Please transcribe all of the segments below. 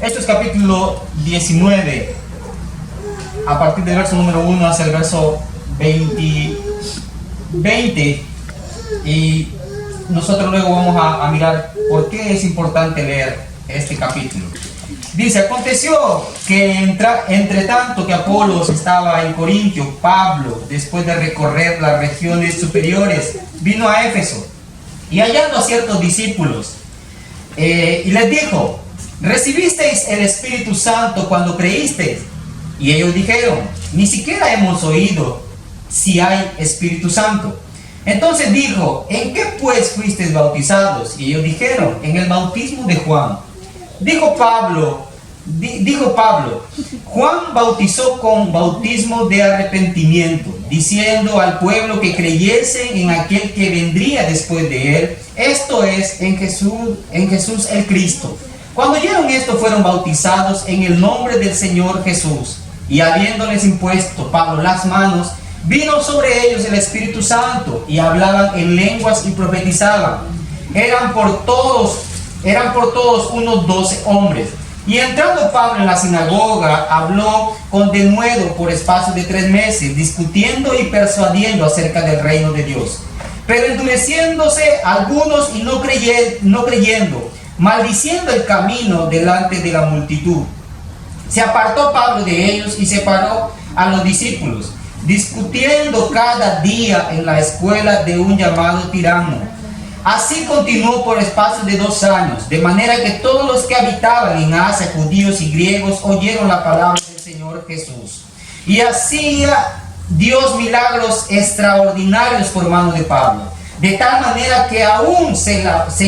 Hechos capítulo 19, a partir del verso número 1 hasta el verso 20, y nosotros luego vamos a mirar por qué es importante leer este capítulo. Dice: aconteció que entre tanto que Apolos estaba en Corintio, Pablo, después de recorrer las regiones superiores, vino a Éfeso, y hallando a ciertos discípulos, y les dijo: ¿recibisteis el Espíritu Santo cuando creísteis? Y ellos dijeron: ni siquiera hemos oído si hay Espíritu Santo. Entonces dijo: ¿en qué pues fuisteis bautizados? Y ellos dijeron: en el bautismo de Juan. Dijo Pablo: Juan bautizó con bautismo de arrepentimiento, diciendo al pueblo que creyese en aquel que vendría después de él, esto es, en Jesús el Cristo. Cuando oyeron esto, fueron bautizados en el nombre del Señor Jesús. Y habiéndoles impuesto Pablo las manos, vino sobre ellos el Espíritu Santo, y hablaban en lenguas y profetizaban. Eran por todos unos 12 hombres. Y entrando Pablo en la sinagoga, habló con denuedo por espacio de 3 meses, discutiendo y persuadiendo acerca del reino de Dios. Pero endureciéndose algunos y no creyendo, maldiciendo el camino delante de la multitud. Se apartó Pablo de ellos y separó a los discípulos, discutiendo cada día en la escuela de un llamado Tirano. Así continuó por espacio de 2 años, de manera que todos los que habitaban en Asia, judíos y griegos, oyeron la palabra del Señor Jesús. Y hacía Dios milagros extraordinarios por mano de Pablo, de tal manera que aún se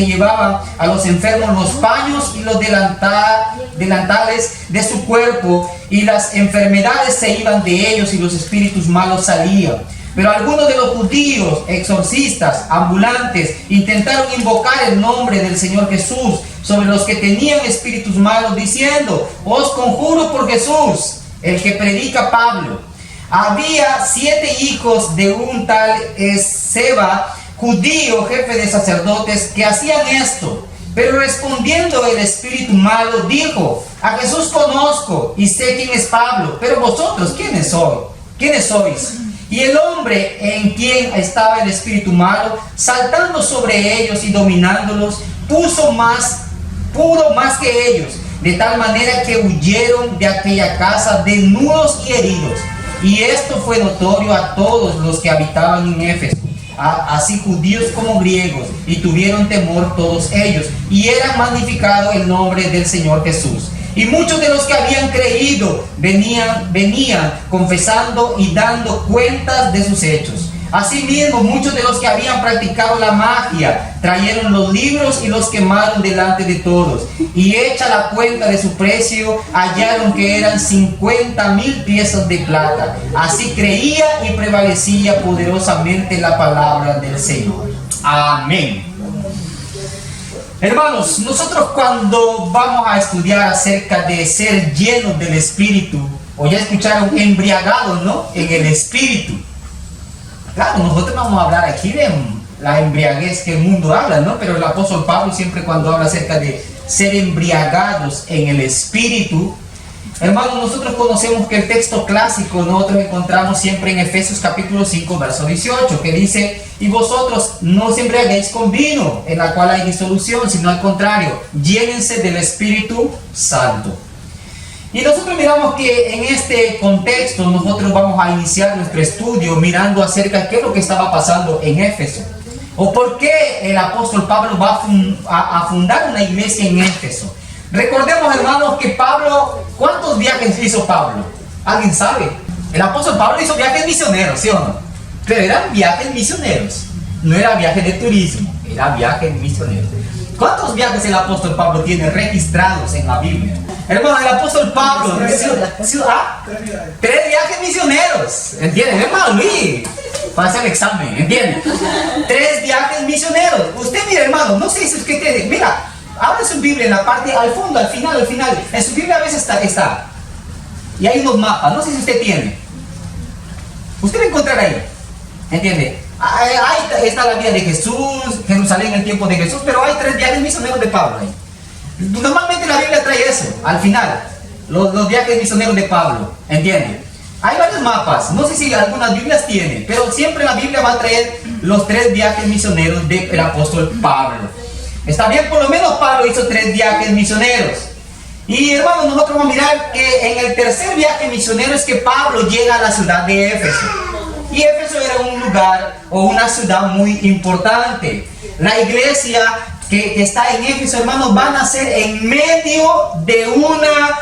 llevaban a los enfermos los paños y los delantales de su cuerpo, y las enfermedades se iban de ellos y los espíritus malos salían. Pero algunos de los judíos, exorcistas, ambulantes, intentaron invocar el nombre del Señor Jesús sobre los que tenían espíritus malos, diciendo: os conjuro por Jesús, el que predica Pablo. Había 7 hijos de un tal Esceva, judío, jefe de sacerdotes, que hacían esto. Pero respondiendo el espíritu malo, dijo: a Jesús conozco y sé quién es Pablo, pero vosotros, ¿quiénes sois? Y el hombre en quien estaba el espíritu malo, saltando sobre ellos y dominándolos, pudo más que ellos, de tal manera que huyeron de aquella casa desnudos y heridos. Y esto fue notorio a todos los que habitaban en Éfeso, así judíos como griegos, y tuvieron temor todos ellos, y era magnificado el nombre del Señor Jesús. Y muchos de los que habían creído venían confesando y dando cuentas de sus hechos. Asimismo, muchos de los que habían practicado la magia trajeron los libros y los quemaron delante de todos. Y hecha la cuenta de su precio, hallaron que eran 50,000 piezas de plata. Así creía y prevalecía poderosamente la palabra del Señor. Amén. Hermanos, nosotros cuando vamos a estudiar acerca de ser llenos del Espíritu, o ya escucharon embriagados, ¿no?, en el Espíritu. Claro, nosotros vamos a hablar aquí de la embriaguez que el mundo habla, ¿no? Pero el apóstol Pablo siempre cuando habla acerca de ser embriagados en el Espíritu, hermanos, nosotros conocemos que el texto clásico nosotros encontramos siempre en Efesios capítulo 5, verso 18, que dice: y vosotros no os embriaguéis con vino, en la cual hay disolución, sino al contrario, llénense del Espíritu Santo. Y nosotros miramos que en este contexto nosotros vamos a iniciar nuestro estudio mirando acerca de qué es lo que estaba pasando en Éfeso, o por qué el apóstol Pablo va a fundar una iglesia en Éfeso. Recordemos, hermanos, que Pablo, ¿cuántos viajes hizo Pablo? ¿Alguien sabe? El apóstol Pablo hizo viajes misioneros, ¿sí o no? Pero eran viajes misioneros, no era viaje de turismo, era viaje misionero. ¿Cuántos viajes el apóstol Pablo tiene registrados en la Biblia? Hermano, el apóstol Pablo, 3 viajes misioneros, ¿entienden? Hermano Luis, para hacer el examen, ¿entienden? 3 viajes misioneros. Usted mira, hermano, no sé si usted tiene, mira, abra su Biblia en la parte, al fondo, al final, en su Biblia a veces está, y hay unos mapas, no sé si usted tiene. Usted va a encontrar ahí, ¿entiende? Ahí está la vida de Jesús, Jerusalén en el tiempo de Jesús, pero hay 3 viajes misioneros de Pablo ahí. Normalmente la Biblia trae eso, al final, los viajes misioneros de Pablo, ¿entienden? Hay varios mapas, no sé si algunas Biblias tienen, pero siempre la Biblia va a traer los 3 viajes misioneros del apóstol Pablo. Está bien, por lo menos Pablo hizo 3 viajes misioneros. Y hermanos, nosotros vamos a mirar que en el tercer viaje misionero es que Pablo llega a la ciudad de Éfeso. Y Éfeso era un lugar o una ciudad muy importante. La iglesia que está en Éfeso, hermanos, van a ser en medio de una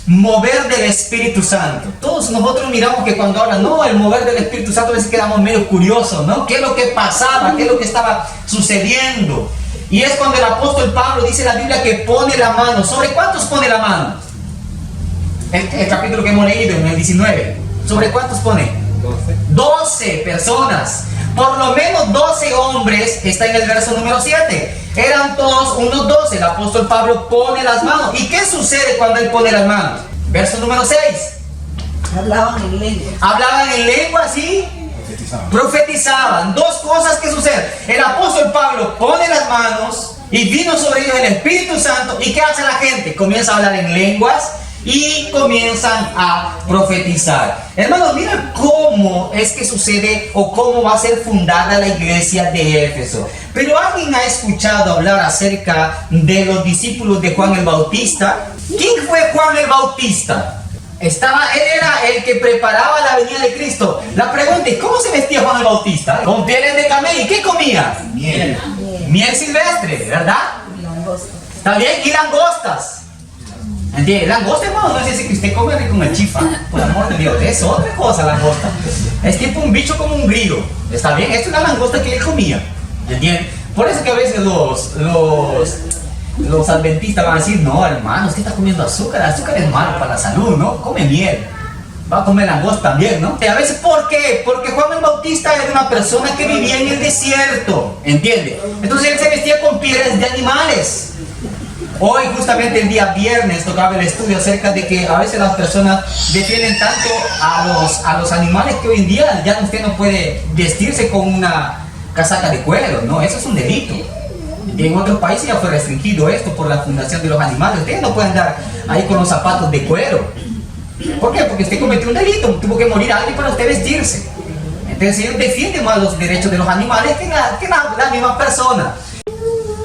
mover del Espíritu Santo. Todos nosotros miramos que cuando hablan, no, el mover del Espíritu Santo, a veces quedamos medio curiosos, ¿no? ¿Qué es lo que pasaba? ¿Qué es lo que estaba sucediendo? Y es cuando el apóstol Pablo dice en la Biblia que pone la mano. ¿Sobre cuántos pone la mano? El capítulo que hemos leído en el 19. ¿Sobre cuántos pone? 12 personas. Por lo menos 12 hombres. Está en el verso número 7. Eran todos unos 12. El apóstol Pablo pone las manos. ¿Y qué sucede cuando él pone las manos? Verso número 6. Hablaban en lengua. Hablaban en lengua, ¿sí? Profetizaban. 2 cosas que suceden. El apóstol Pablo pone las manos y vino sobre ellos el Espíritu Santo. ¿Y qué hace la gente? Comienza a hablar en lenguas y comienzan a profetizar. Hermanos, miren cómo es que sucede o cómo va a ser fundada la iglesia de Éfeso. Pero ¿alguien ha escuchado hablar acerca de los discípulos de Juan el Bautista? ¿Quién fue Juan el Bautista? Él era el que preparaba la venida de Cristo. La pregunta es, ¿cómo se vestía Juan el Bautista? Con pieles de camello. ¿Y qué comía? Miel. Miel silvestre, ¿verdad? Langosta. ¿Está bien? Y langostas. ¿Entiende? Langosta, hermano, no es decir que usted come con el chifa. Por amor de Dios, es otra cosa langosta. Es tipo un bicho como un grillo. ¿Está bien? Esta es la langosta que él comía. ¿Entiende? Por eso que a veces los adventistas van a decir, no, hermano, usted está comiendo azúcar. El azúcar es malo para la salud, ¿no? Come miel. Va a comer langosta también, ¿no? Y a veces, ¿por qué? Porque Juan el Bautista era una persona que vivía en el desierto. ¿Entiende? Entonces él se vestía con pieles de animales. Hoy justamente el día viernes tocaba el estudio acerca de que a veces las personas defienden tanto a los animales que hoy en día ya usted no puede vestirse con una casaca de cuero, ¿no? Eso es un delito. Y en otros países ya fue restringido esto por la fundación de los animales. Ustedes no pueden andar ahí con los zapatos de cuero. ¿Por qué? Porque usted cometió un delito, tuvo que morir alguien para usted vestirse. Entonces ellos defienden más los derechos de los animales que la misma persona.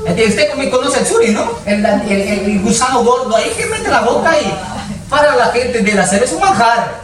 Usted conoce el suri, ¿no? El gusano gordo ahí que mete la boca y para la gente de la selva es un manjar.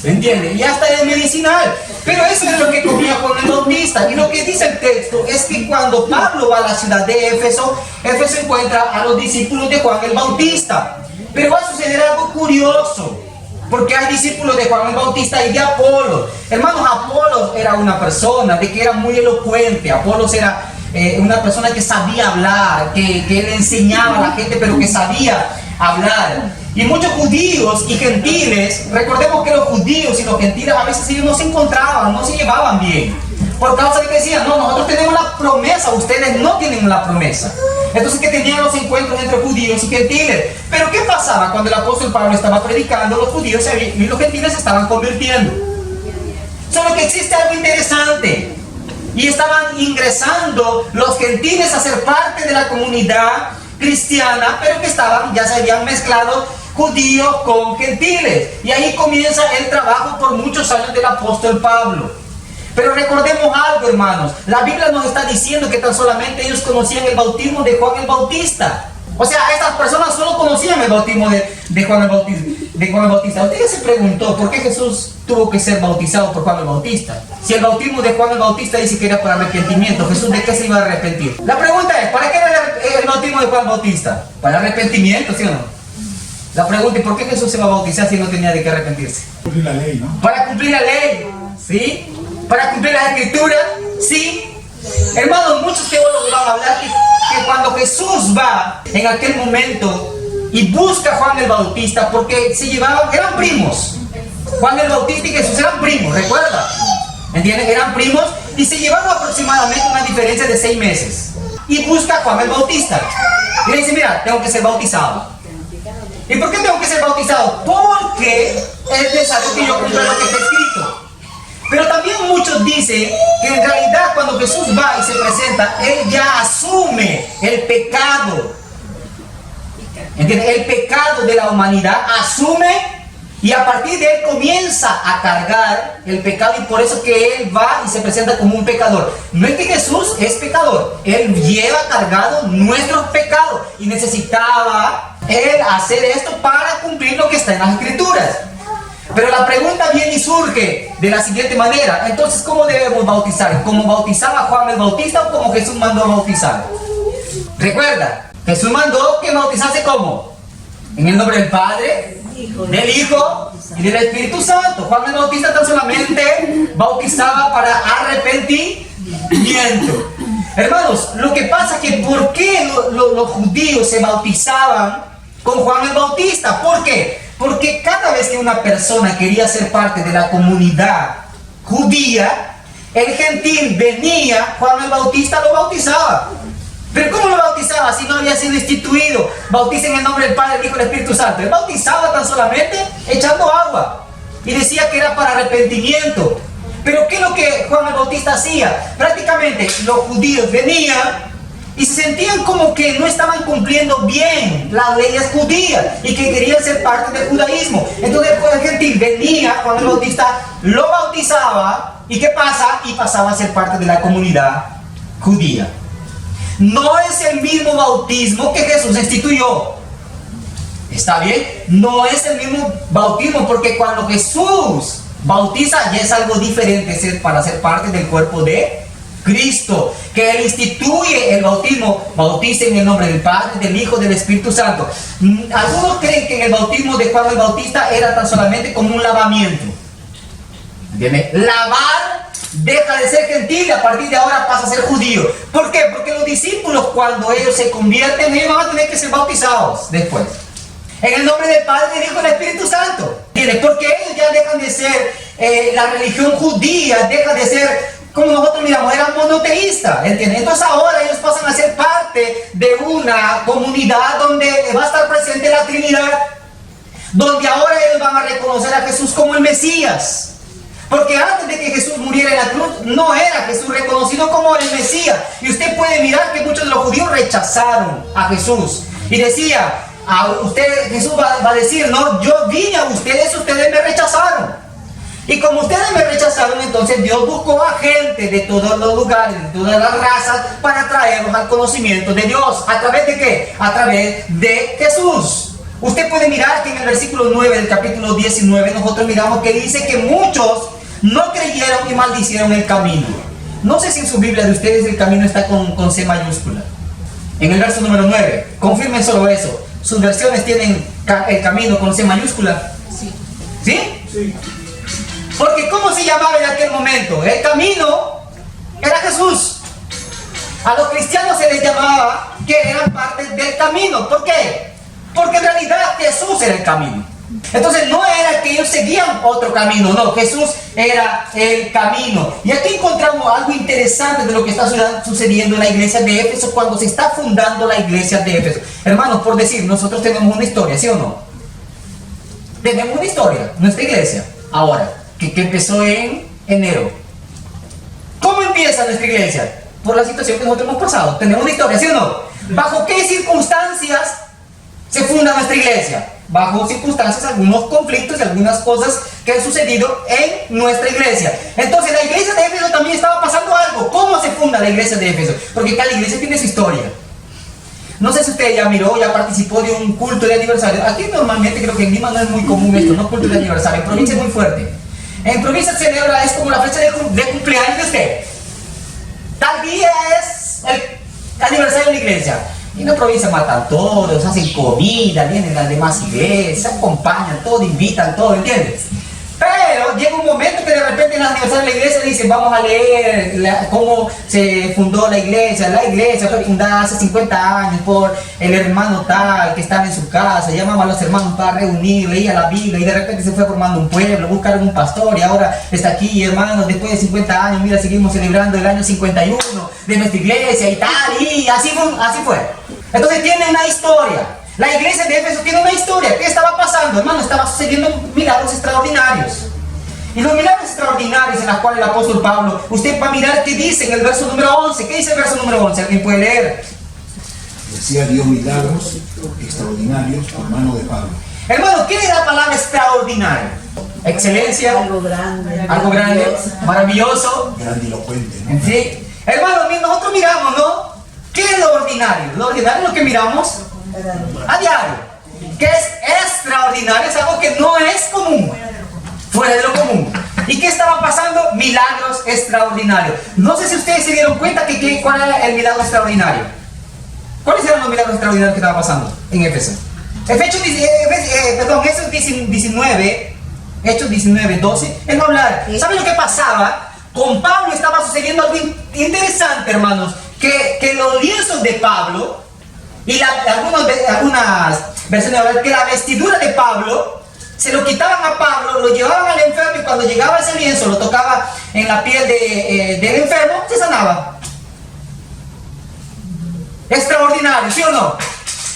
¿Entiende? Y hasta es medicinal. Pero eso es lo que comía Juan el Bautista. Y lo que dice el texto es que cuando Pablo va a la ciudad de Éfeso, Éfeso encuentra a los discípulos de Juan el Bautista. Pero va a suceder algo curioso. Porque hay discípulos de Juan el Bautista y de Apolos. Hermanos, Apolos era una persona de que era muy elocuente. Apolos era una persona que sabía hablar, que le enseñaba a la gente, pero que sabía hablar. Y muchos judíos y gentiles, recordemos que los judíos y los gentiles a veces ellos no se encontraban, no se llevaban bien. Por causa de que decían, no, nosotros tenemos la promesa, ustedes no tienen la promesa. Entonces que tenían los encuentros entre judíos y gentiles. Pero ¿qué pasaba cuando el apóstol Pablo estaba predicando? Los judíos y los gentiles se estaban convirtiendo. Solo que existe algo interesante. Y estaban ingresando los gentiles a ser parte de la comunidad cristiana, pero que ya se habían mezclado judíos con gentiles. Y ahí comienza el trabajo por muchos años del apóstol Pablo. Pero recordemos algo, hermanos. La Biblia nos está diciendo que tan solamente ellos conocían el bautismo de Juan el Bautista. O sea, estas personas solo conocían el bautismo de Juan el Bautista. Usted ya se preguntó por qué Jesús tuvo que ser bautizado por Juan el Bautista. Si el bautismo de Juan el Bautista dice que era para arrepentimiento, ¿Jesús de qué se iba a arrepentir? La pregunta es, ¿para qué era el bautismo de Juan el Bautista? ¿Para arrepentimiento, sí o no? La pregunta es, ¿por qué Jesús se va a bautizar si no tenía de qué arrepentirse? Cumplir la ley, ¿no? Para cumplir la ley, ¿sí? Para cumplir las escrituras, ¿sí? Hermanos, muchos teólogos van a hablar que cuando Jesús va en aquel momento y busca a Juan el Bautista, porque se llevaban, eran primos. Juan el Bautista y Jesús eran primos, ¿recuerda? ¿Entienden? Eran primos y se llevaban aproximadamente una diferencia de 6 meses. Y busca a Juan el Bautista. Y le dice, mira, tengo que ser bautizado. ¿Y por qué tengo que ser bautizado? Porque es necesario que yo cumpla lo que está escrito. Pero también muchos dicen que en realidad cuando Jesús va y se presenta, Él ya asume el pecado ¿Entiende? El pecado de la humanidad asume y a partir de él comienza a cargar el pecado, y por eso que él va y se presenta como un pecador. No es que Jesús es pecador, él lleva cargado nuestros pecados y necesitaba él hacer esto para cumplir lo que está en las Escrituras. Pero la pregunta viene y surge de la siguiente manera: entonces, ¿cómo debemos bautizar? ¿Como bautizaba Juan el Bautista o como Jesús mandó a bautizar? Recuerda, Jesús mandó que bautizase ¿cómo? En el nombre del Padre, del Hijo y del Espíritu Santo. Juan el Bautista tan solamente bautizaba para arrepentimiento. Hermanos, lo que pasa es que ¿por qué los judíos se bautizaban con Juan el Bautista? ¿Por qué? Porque cada vez que una persona quería ser parte de la comunidad judía, el gentil venía, Juan el Bautista lo bautizaba. ¿Pero cómo lo bautizaba si no había sido instituido? Bauticen en el nombre del Padre, del Hijo y del Espíritu Santo. Él bautizaba tan solamente echando agua y decía que era para arrepentimiento. Pero ¿qué es lo que Juan el Bautista hacía? Prácticamente los judíos venían y se sentían como que no estaban cumpliendo bien las leyes judías y que querían ser parte del judaísmo. Entonces el gentil venía, Juan el Bautista lo bautizaba, y ¿qué pasa? Y pasaba a ser parte de la comunidad judía. No es el mismo bautismo que Jesús instituyó. ¿Está bien? No es el mismo bautismo, porque cuando Jesús bautiza ya es algo diferente para ser parte del cuerpo de Cristo, que Él instituye el bautismo. Bautice en el nombre del Padre, del Hijo, del Espíritu Santo. Algunos creen que en el bautismo de Juan el Bautista era tan solamente como un lavamiento. ¿Entiendes? Lavar deja de ser gentil y a partir de ahora pasa a ser judío. ¿Por qué? Porque los discípulos, cuando ellos se convierten, ellos van a tener que ser bautizados después en el nombre del Padre, del Hijo y del Espíritu Santo. ¿Entiendes? Porque ellos ya dejan de ser la religión judía, deja de ser como nosotros miramos, eran monoteístas, ¿entiendes? Entonces ahora ellos pasan a ser parte de una comunidad donde va a estar presente la Trinidad, donde ahora ellos van a reconocer a Jesús como el Mesías. Porque antes de que Jesús muriera en la cruz, no era Jesús reconocido como el Mesías. Y usted puede mirar que muchos de los judíos rechazaron a Jesús. Y decía, Jesús va a decir, no, yo vine a ustedes me rechazaron. Y como ustedes me rechazaron, entonces Dios buscó a gente de todos los lugares, de todas las razas, para traerlos al conocimiento de Dios. ¿A través de qué? A través de Jesús. Usted puede mirar que en el versículo 9 del capítulo 19, nosotros miramos que dice que muchos no creyeron y maldicieron el camino. No sé si en su Biblia de ustedes el camino está con C mayúscula. En el verso número 9, confirmen solo eso. ¿Sus versiones tienen el camino con C mayúscula? Sí. ¿Sí? Sí. Porque ¿cómo se llamaba en aquel momento? El camino era Jesús. A los cristianos se les llamaba que eran parte del camino. ¿Por qué? Porque en realidad Jesús era el camino. Entonces no era que ellos seguían otro camino, no, Jesús era el camino. Y aquí encontramos algo interesante de lo que está sucediendo en la iglesia de Éfeso cuando se está fundando la iglesia de Éfeso. Hermanos, por decir, nosotros tenemos una historia, ¿sí o no? Tenemos una historia, nuestra iglesia, ahora, que empezó en enero. ¿Cómo empieza nuestra iglesia? Por la situación que nosotros hemos pasado. Tenemos una historia, ¿sí o no? ¿Bajo qué circunstancias se funda nuestra iglesia? Bajo circunstancias, algunos conflictos y algunas cosas que han sucedido en nuestra iglesia. Entonces la iglesia de Éfeso también estaba pasando algo. ¿Cómo se funda la iglesia de Éfeso? Porque cada iglesia tiene su historia. No sé si usted ya miró, ya participó de un culto de aniversario. Aquí normalmente creo que en Lima no es muy común esto, no culto de aniversario. En provincia es muy fuerte. En provincia se celebra, es como la fecha de cumpleaños de usted. Tal día es el aniversario de la iglesia. Y en la provincia matan toros, hacen comida, vienen las demás iglesias, acompañan todo, invitan todo, ¿entiendes? Pero llega un momento que de repente en el aniversario de la iglesia dicen, vamos a leer cómo se fundó la iglesia. La iglesia fue fundada hace 50 años por el hermano tal que estaba en su casa, llamaba a los hermanos para reunir, leía la Biblia y de repente se fue formando un pueblo, buscaron un pastor y ahora está aquí, hermanos, después de 50 años, mira, seguimos celebrando el año 51 de nuestra iglesia y tal, y así fue. Entonces tiene una historia. La iglesia de Éfeso tiene una historia. ¿Qué estaba pasando? Hermano, estaba sucediendo milagros extraordinarios. Y los milagros extraordinarios en los cuales el apóstol Pablo, usted va a mirar qué dice en el verso número 11. ¿Qué dice el verso número 11? ¿Alguien puede leer? hacía Dios milagros extraordinarios por mano de Pablo. Hermano, ¿qué es la palabra extraordinario? Excelencia, Algo grande. maravilloso. Grandilocuente, ¿no? ¿Sí? Hermano, nosotros miramos, ¿no? ¿Qué es lo ordinario? Lo ordinario es lo que miramos a diario. ¿Qué es extraordinario? Es algo que no es común, fuera de lo común. ¿Y qué estaba pasando? Milagros extraordinarios. No sé si ustedes se dieron cuenta cuál era el milagro extraordinario. ¿Cuáles eran los milagros extraordinarios que estaban pasando en Éfeso? Hechos 19, 12, él va a hablar. ¿Saben lo que pasaba? Con Pablo estaba sucediendo algo interesante, hermanos. Que los lienzos de Pablo y algunas versiones hablan que la vestidura de Pablo se lo quitaban a Pablo, lo llevaban al enfermo y cuando llegaba ese lienzo, lo tocaba en la piel del enfermo, se sanaba. Extraordinario, ¿sí o no?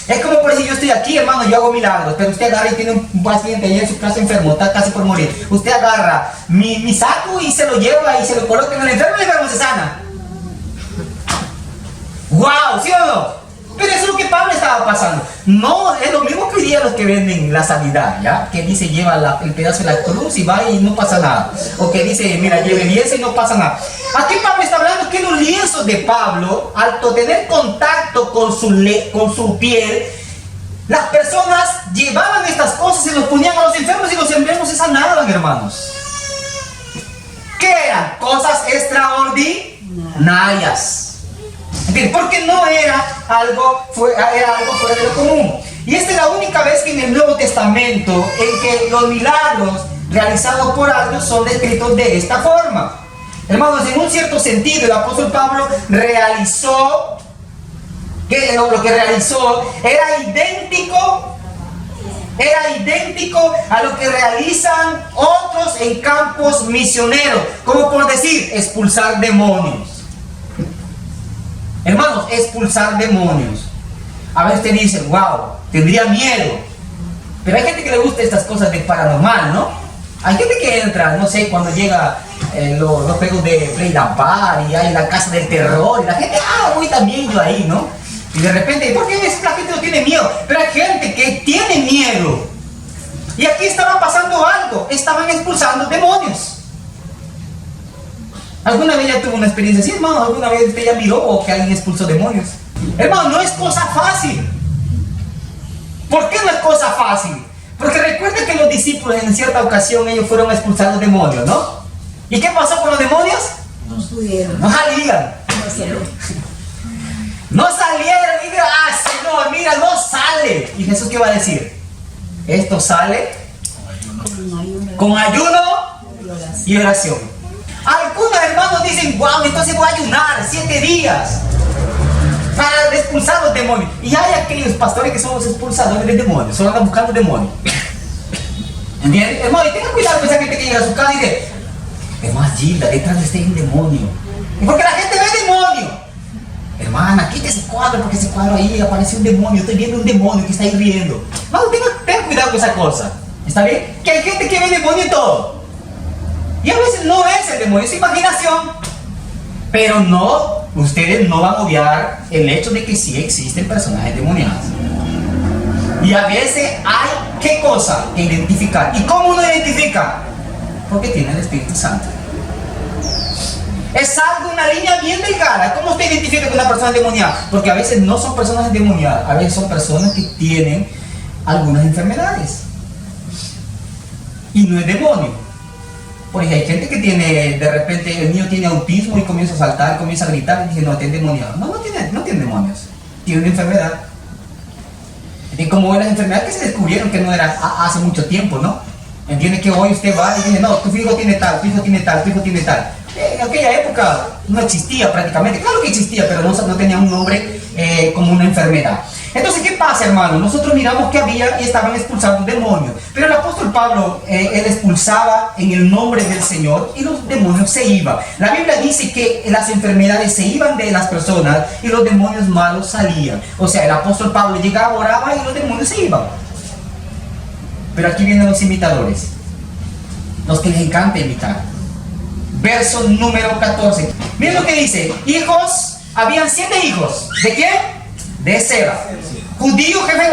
Es como por decir, yo estoy aquí, hermano, yo hago milagros, pero usted agarra y tiene un paciente ahí en su casa enfermo, está casi por morir. Usted agarra mi saco y se lo lleva y se lo coloca en el enfermo y el enfermo se sana. ¡Wow! ¿Sí o no? Pero eso es lo que Pablo estaba pasando. No, es lo mismo que hoy día los que venden la sanidad, ¿ya? Que dice, lleva el pedazo de la cruz y va y no pasa nada. O que dice, mira, lleve lienzo y no pasa nada. Aquí Pablo está hablando que los lienzos de Pablo, al tener contacto con su piel, las personas llevaban estas cosas y los ponían a los enfermos y los enfermos se sanaban, hermanos. ¿Qué eran? Cosas extraordinarias. Porque no era algo fuera de lo común. Y esta es la única vez que en el Nuevo Testamento en que los milagros realizados por alguien son descritos de esta forma. Hermanos, en un cierto sentido el apóstol Pablo realizó, lo que realizó era idéntico a lo que realizan otros en campos misioneros, como por decir, expulsar demonios. Hermanos, expulsar demonios. A veces te dicen, wow, tendría miedo. Pero hay gente que le gusta estas cosas de paranormal, ¿no? Hay gente que entra, no sé, cuando llega los juegos de Play Bar y hay la casa del terror y la gente, voy también yo ahí, ¿no? Y de repente, ¿por qué la gente no tiene miedo? Pero hay gente que tiene miedo. Y aquí estaba pasando algo, estaban expulsando demonios. ¿Alguna vez ya tuvo una experiencia así, hermano? ¿Alguna vez usted ya miró o que alguien expulsó demonios? Hermano, no es cosa fácil. ¿Por qué no es cosa fácil? Porque recuerda que los discípulos en cierta ocasión ellos fueron a expulsar los demonios, ¿no? ¿Y qué pasó con los demonios? No pudieron. No salían. No salieron. Y mira, Señor, mira, no sale. ¿Y Jesús qué va a decir? Esto sale con ayuno y oración. Algunos hermanos dicen, wow, entonces voy a ayunar 7 días para expulsar los demonios. Y hay aquellos pastores que son los expulsadores de demonios, solo andan buscando demonios. ¿Entiendes? Hermano, y tenga cuidado con esa gente que llega a su casa y dice, hermano Gilda, detrás de usted hay un demonio. Y porque la gente ve demonio. Hermana, quite ese cuadro, porque ese cuadro ahí aparece un demonio, estoy viendo un demonio que está ahí riendo. No, tenga cuidado con esa cosa. ¿Está bien? Que hay gente que ve demonio y todo. Y a veces no es el demonio, es imaginación. Pero no, ustedes no van a obviar el hecho de que sí existen personajes demoniados. Y a veces hay, ¿qué cosa? Que identificar. ¿Y cómo uno identifica? Porque tiene el Espíritu Santo. Es algo, una línea bien delgada. ¿Cómo usted identifica que una persona es endemoniada? Porque a veces no son personas endemoniadas, a veces son personas que tienen algunas enfermedades. Y no es demonio. Porque hay gente que tiene, de repente, el niño tiene autismo y comienza a saltar, comienza a gritar y dice, no, está endemoniado. No tiene demonios. Tiene una enfermedad. Y como las enfermedades que se descubrieron que no eran hace mucho tiempo, ¿no? Entiende que hoy usted va y dice, no, tu hijo tiene tal, tu hijo tiene tal, tu hijo tiene tal. En aquella época no existía prácticamente. Claro que existía, pero no tenía un nombre como una enfermedad. Entonces, ¿qué pasa, hermano? Nosotros miramos que había y estaban expulsando demonios. Pero el apóstol Pablo, él expulsaba en el nombre del Señor y los demonios se iban. La Biblia dice que las enfermedades se iban de las personas y los demonios malos salían. O sea, el apóstol Pablo llegaba, oraba y los demonios se iban. Pero aquí vienen los imitadores, los que les encanta imitar. Verso número 14. Miren lo que dice. Hijos, habían 7 hijos. ¿De quién? de Seba. Judío jefe.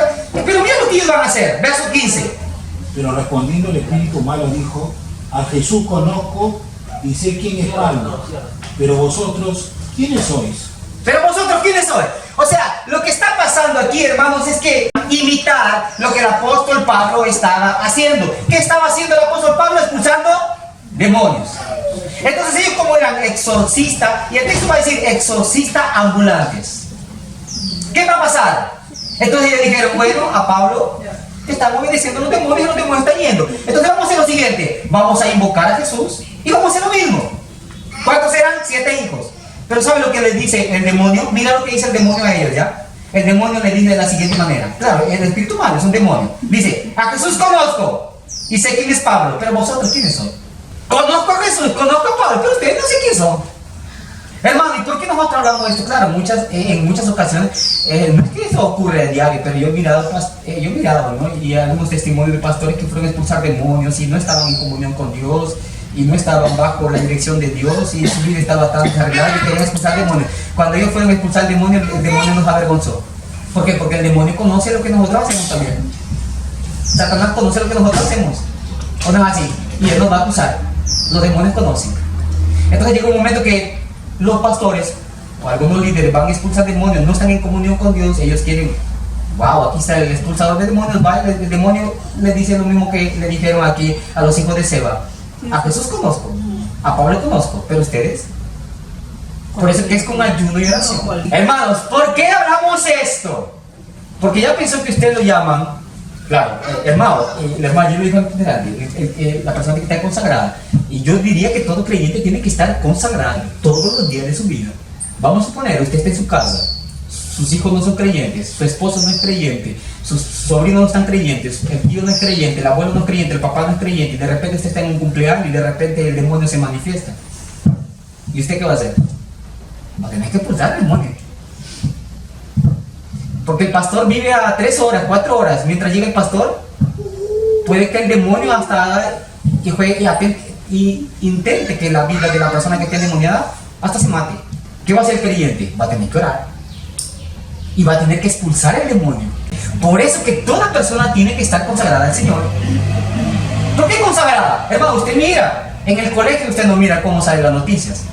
Pero mira lo que ellos van a hacer. Verso 15. Pero respondiendo el espíritu malo dijo: a Jesús conozco y sé quién es Pablo, pero vosotros, ¿quiénes sois? Pero vosotros, ¿quiénes sois? O sea, lo que está pasando aquí, hermanos, es que imitar lo que el apóstol Pablo estaba haciendo. ¿Qué estaba haciendo el apóstol Pablo? Expulsando demonios. Entonces ellos, como eran exorcistas, y el texto va a decir exorcistas ambulantes, ¿qué va a pasar? Entonces ellos dijeron: bueno, a Pablo te están obedeciendo los demonios están yendo. Entonces vamos a hacer lo siguiente: vamos a invocar a Jesús y vamos a hacer lo mismo. ¿Cuántos eran? 7 hijos. Pero ¿sabe lo que les dice el demonio? Mira lo que dice el demonio a ellos, ¿ya? El demonio les dice de la siguiente manera. Claro, el espíritu malo es un demonio. Dice: a Jesús conozco y sé quién es Pablo, pero vosotros, ¿quiénes son? Conozco a Jesús, conozco a Pablo, pero ustedes no sé quién son. Hermano, ¿y por qué nosotros hablamos de esto? Claro, en muchas ocasiones, no es que eso ocurre a diario, pero yo he mirado, ¿no? Y algunos testimonios de pastores que fueron a expulsar demonios y no estaban en comunión con Dios, y no estaban bajo la dirección de Dios, y su vida estaba tan desarrollada y querían expulsar demonios. Cuando ellos fueron a expulsar demonios, el demonio nos avergonzó. ¿Por qué? Porque el demonio conoce lo que nosotros hacemos también. Satanás conoce lo que nosotros hacemos. ¿O no es así? Y él nos va a acusar. Los demonios conocen. Entonces llega un momento que los pastores o algunos líderes van a expulsar demonios, no están en comunión con Dios. Ellos quieren: wow, aquí está el expulsador de demonios. Va, el demonio les dice lo mismo que le dijeron aquí a los hijos de Seba: a Jesús conozco, a Pablo conozco, pero ustedes. Por eso que es con ayuno y oración. Hermanos, ¿por qué hablamos esto? Porque ya pensó que ustedes lo llaman. Claro, hermano, yo lo digo en general, la persona que está consagrada. Y yo diría que todo creyente tiene que estar consagrado todos los días de su vida. Vamos a suponer, usted está en su casa, sus hijos no son creyentes, su esposo no es creyente, sus sobrinos no están creyentes, el tío no es creyente, el abuelo no es creyente, el papá no es creyente, y de repente usted está en un cumpleaños y de repente el demonio se manifiesta. ¿Y usted qué va a hacer? Va a tener que expulsar el demonio. Porque el pastor vive a 3 horas, 4 horas. Mientras llega el pastor, puede que el demonio hasta que juegue y intente que la vida de la persona que esté endemoniada hasta se mate. ¿Qué va a hacer el creyente? Va a tener que orar y va a tener que expulsar el demonio. Por eso que toda persona tiene que estar consagrada al Señor. ¿Por qué consagrada? Hermano, usted mira, en el colegio usted no mira cómo salen las noticias.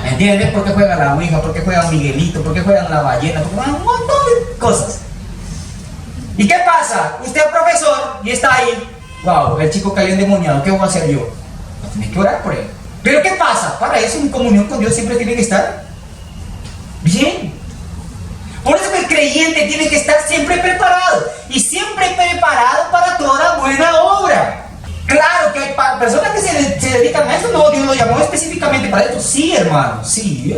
¿Entiendes? ¿Por qué juegan la Ouija? ¿Por qué juegan Miguelito? ¿Por qué juegan la ballena? ¿Por qué juegan un montón de cosas? ¿Y qué pasa? Usted es profesor y está ahí. Wow, el chico cayó endemoniado. ¿Qué voy a hacer yo? Pues tiene que orar por él. ¿Pero qué pasa? Para eso, en comunión con Dios siempre tiene que estar bien. Por eso que el creyente tiene que estar siempre preparado. Y siempre preparado para toda buena obra. Claro que hay personas que se dedican a esto. No, Dios lo llamó específicamente para esto. Sí, hermano, sí,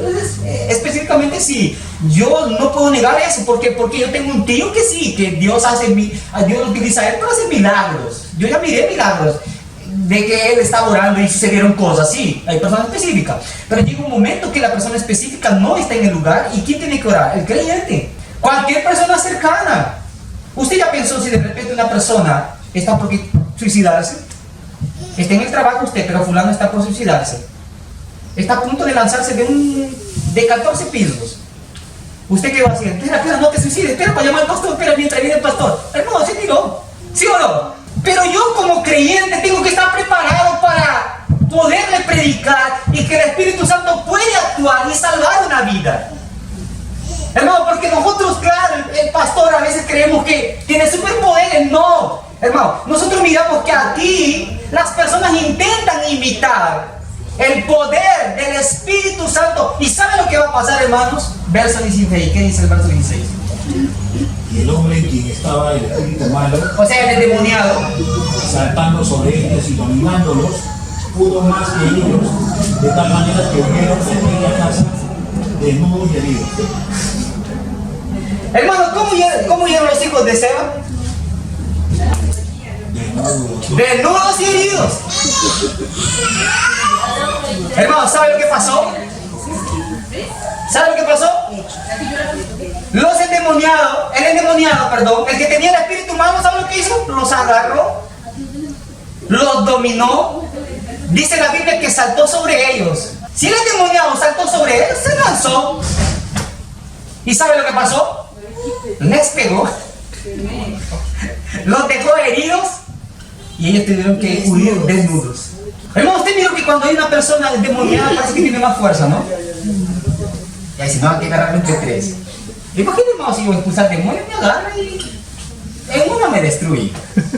específicamente sí. Yo no puedo negar eso. Porque yo tengo un tío que sí, que Dios lo utiliza a él para hacer milagros. Yo ya miré milagros de que él estaba orando y sucedieron cosas. Sí, hay personas específicas. Pero llega un momento que la persona específica no está en el lugar. ¿Y quién tiene que orar? El creyente. Cualquier persona cercana. ¿Usted ya pensó si de repente una persona está por suicidarse? Está en el trabajo usted, pero fulano está por suicidarse. Está a punto de lanzarse de 14 pisos. ¿Usted qué va a hacer? Espera, no te suicides, espera para llamar al pastor, espera mientras viene el pastor. Hermano, se tiró. ¿Sí o no? Pero yo como creyente tengo que estar preparado para poderle predicar y que el Espíritu Santo puede actuar y salvar una vida. Hermano, porque nosotros, claro, el pastor a veces creemos que tiene superpoderes. No, hermano, nosotros miramos que aquí las personas intentan imitar el poder del Espíritu Santo. ¿Y saben lo que va a pasar, hermanos? Verso 16. ¿Qué dice el verso 16? Y el hombre en quien estaba el espíritu malo, o sea, el endemoniado, saltando sobre ellos y dominándolos, pudo más que ellos, de tal manera que huyeron de aquella casa desnudos y heridos. Hermano, ¿cómo huyeron los hijos de Seba? Desnudos y heridos. Hermano, ¿sabe lo que pasó? ¿Sabe lo que pasó? El que tenía el espíritu malo, ¿sabe lo que hizo? Los agarró, los dominó. Dice la Biblia que saltó sobre ellos. Si el endemoniado saltó sobre ellos, se lanzó. ¿Y sabe lo que pasó? Les pegó, los dejó heridos y ellos tuvieron que huir desnudos. Hermano, usted miró que cuando hay una persona endemoniada parece que tiene más fuerza, ¿no? Y ahí si no, hay que agarrarlo entre tres. Imagínate, hermano, si yo expulsar demonios, me agarra y en una me destruye.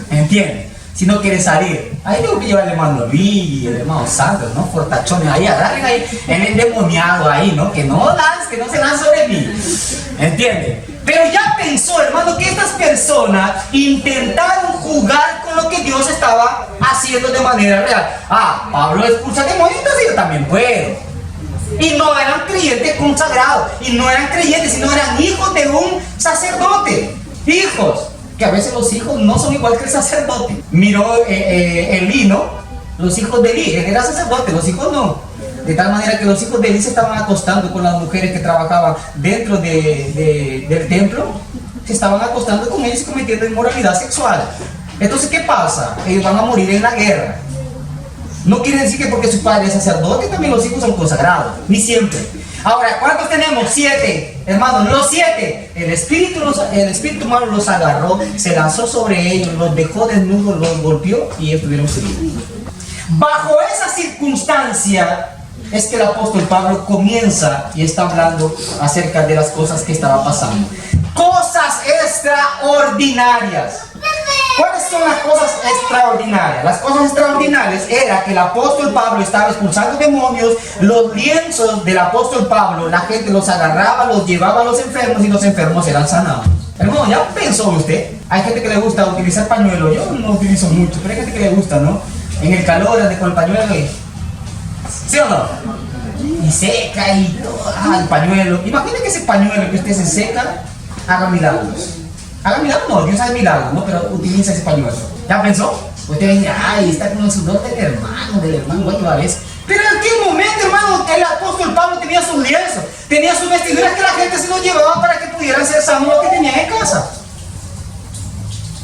¿Entiende? Si no quiere salir, ahí tengo que llevar el hermano Luis y el hermano Sandro, ¿no? Fortachones, ahí agarren ahí el endemoniado ahí, ¿no? Que no se lance sobre mí. ¿Entiende? Pero ya pensó, hermano, que estas personas intentaron jugar con lo que Dios estaba haciendo de manera real. Ah, Pablo expulsa demonios, entonces yo también puedo. Y no eran creyentes consagrados, y no eran creyentes, sino eran hijos de un sacerdote. Hijos, que a veces los hijos no son igual que el sacerdote. Miró Elí, ¿no? Los hijos de Elí, él era sacerdote, los hijos no. De tal manera que los hijos de Elí se estaban acostando con las mujeres que trabajaban dentro del templo, se estaban acostando con ellos y cometiendo inmoralidad sexual. Entonces, ¿qué pasa? Ellos van a morir en la guerra. No quiere decir que porque su padre es sacerdote también los hijos son consagrados, ni siempre. Ahora, ¿cuántos tenemos? 7, hermanos, los 7. El espíritu malo los agarró, se lanzó sobre ellos, los dejó desnudos, los golpeó y estuvieron heridos. Bajo esa circunstancia es que el apóstol Pablo comienza y está hablando acerca de las cosas que estaban pasando. Cosas extraordinarias. ¿Cuáles son las cosas extraordinarias? Las cosas extraordinarias era que el apóstol Pablo estaba expulsando demonios, los lienzos del apóstol Pablo, la gente los agarraba, los llevaba a los enfermos y los enfermos eran sanados. Hermano, ¿ya pensó usted? Hay gente que le gusta utilizar pañuelo, yo no utilizo mucho, pero hay gente que le gusta, ¿no? En el calor, ande con el pañuelo y... ¿Sí o no? Y seca y todo, el pañuelo. Imagínate que ese pañuelo que usted se seca, haga milagros. Haga milagros, no, Dios hace milagros, ¿no? Pero utiliza ese pañuelo. ¿Ya pensó? Usted dice, ay, está con el sudor del hermano, otra vez. Pero en aquel momento, hermano, el apóstol Pablo tenía sus lienzos, tenía sus vestiduras que la gente se los llevaba para que pudieran ser sanos lo que tenían en casa.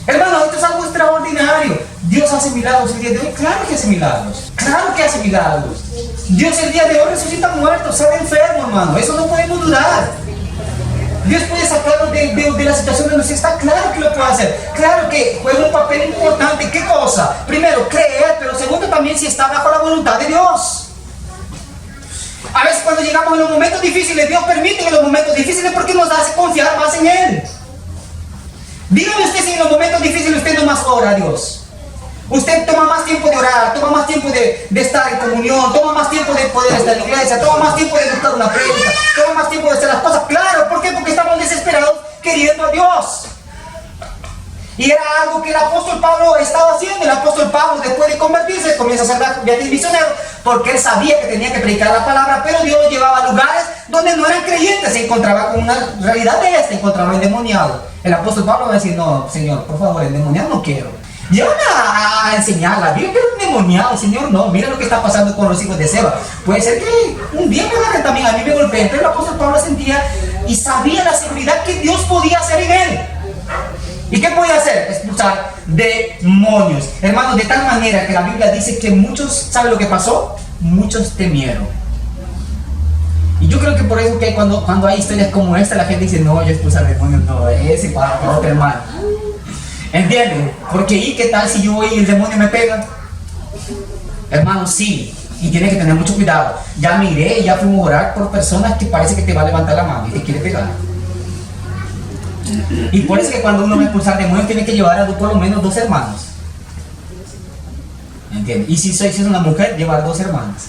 Hermano, esto es algo extraordinario. Dios hace milagros el día de hoy. Claro que hace milagros. Claro que hace milagros. Dios el día de hoy resucita muertos, sale enfermo, hermano. Eso no podemos dudar. Dios puede sacarnos de la situación donde usted está. Claro que lo puede hacer. Claro que juega un papel importante. ¿Qué cosa? Primero, creer, pero segundo también si está bajo la voluntad de Dios. A veces cuando llegamos en los momentos difíciles, Dios permite que los momentos difíciles porque nos hace confiar más en Él. Dígame usted si en los momentos difíciles usted no más ora a Dios. Usted toma más tiempo de orar, toma más tiempo de estar en comunión, toma más tiempo de poder estar en la iglesia, toma más tiempo de buscar una prédica, toma más tiempo de hacer las cosas. Claro, ¿por qué? Porque estamos desesperados queriendo a Dios. Y era algo que el apóstol Pablo estaba haciendo. El apóstol Pablo, después de convertirse, comienza a ser viajes misioneros porque él sabía que tenía que predicar la palabra, pero Dios lo llevaba a lugares donde no eran creyentes, se encontraba con una realidad de esta, encontraba endemoniado. El apóstol Pablo va a decir, no, Señor, por favor, endemoniado no quiero. Llévame a enseñar la Biblia, pero endemoniado, Señor, no. Mira lo que está pasando con los hijos de Seba. Puede ser que un día me agarren también, a mí me golpeen, pero el apóstol Pablo sentía y sabía la seguridad que Dios podía hacer en él. ¿Y qué podía hacer? Expulsar demonios. Hermanos, de tal manera que la Biblia dice que muchos, ¿saben lo que pasó? Muchos temieron. Y yo creo que por eso que cuando hay historias como esta, la gente dice, no, yo expulsar demonios, no, ese para otro hermano. ¿Entienden? Porque ¿y qué tal si yo voy y el demonio me pega? Hermano, sí. Y tiene que tener mucho cuidado. Ya miré, ya fuimos a orar por personas que parece que te va a levantar la mano y te quiere pegar. Y por eso que cuando uno va a expulsar demonios tiene que llevar a por lo menos 2 hermanos. ¿Entienden? Y si es una mujer, llevar 2 hermanas.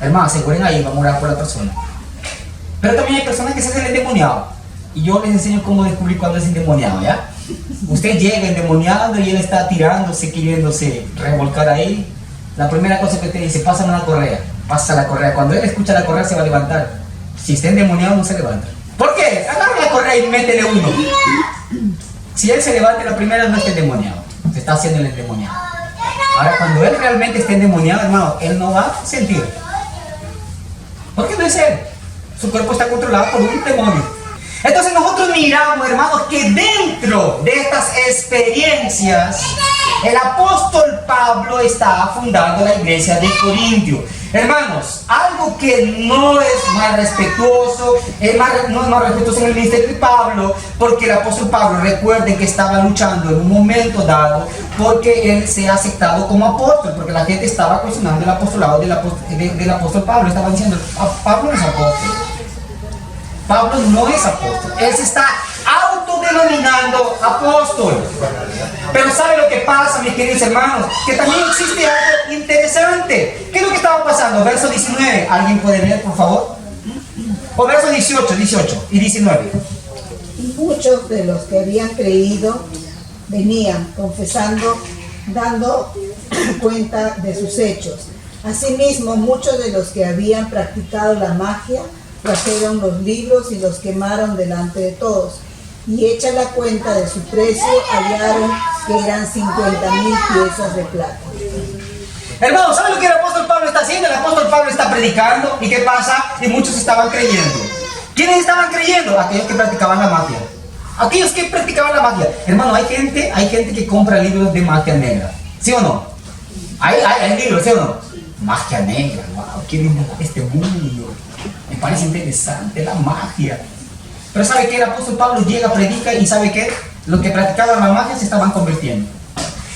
Hermanos, aseguren ahí, vamos a orar por la persona. Pero también hay personas que se hacen endemoniado. Y yo les enseño cómo descubrir cuándo es endemoniado, ¿ya? Usted llega endemoniado y él está tirándose, queriéndose revolcar ahí. La primera cosa que te dice, pásame una correa. Pasa la correa. Cuando él escucha la correa se va a levantar. Si está endemoniado no se levanta. ¿Por qué? Agarra la correa y métele uno. Si él se levanta la primera no está endemoniado. Se está haciendo el endemoniado. Ahora cuando él realmente esté endemoniado, hermano, él no va a sentir. ¿Por qué no es él? Su cuerpo está controlado por un demonio. Entonces nosotros miramos, hermanos, que dentro de estas experiencias El apóstol Pablo está fundando la iglesia de Corintio. Hermanos, algo que no es más respetuoso, no es más respetuoso en el ministerio de Pablo, porque el apóstol Pablo, recuerden que estaba luchando en un momento dado, porque él se ha aceptado como apóstol, porque la gente estaba cuestionando el apostolado del apóstol Pablo. Estaban diciendo, Pablo no es apóstol. Pablo no es apóstol. Él se está autodenominando apóstol. Pero ¿sabe lo que pasa, mis queridos hermanos? Que también existe algo interesante. ¿Qué es lo que estaba pasando? Verso 19. ¿Alguien puede leer, por favor? O verso 18 y 19. Y muchos de los que habían creído venían confesando, dando cuenta de sus hechos. Asimismo, muchos de los que habían practicado la magia trajeron los libros y los quemaron delante de todos. Y hecha la cuenta de su precio, hallaron que eran 50,000 piezas de plata. Hermanos, ¿saben lo que el apóstol Pablo está haciendo? El apóstol Pablo está predicando. ¿Y qué pasa? Y muchos estaban creyendo. ¿Quiénes estaban creyendo? Aquellos que practicaban la magia. Aquellos que practicaban la magia. Hermano, hay gente que compra libros de magia negra. ¿Sí o no? Hay libros, ¿sí o no? Magia negra. Wow, qué lindo este mundo. Me parece interesante la magia. Pero ¿sabe qué? El apóstol Pablo llega, predica y ¿sabe qué? Los que practicaban la magia se estaban convirtiendo.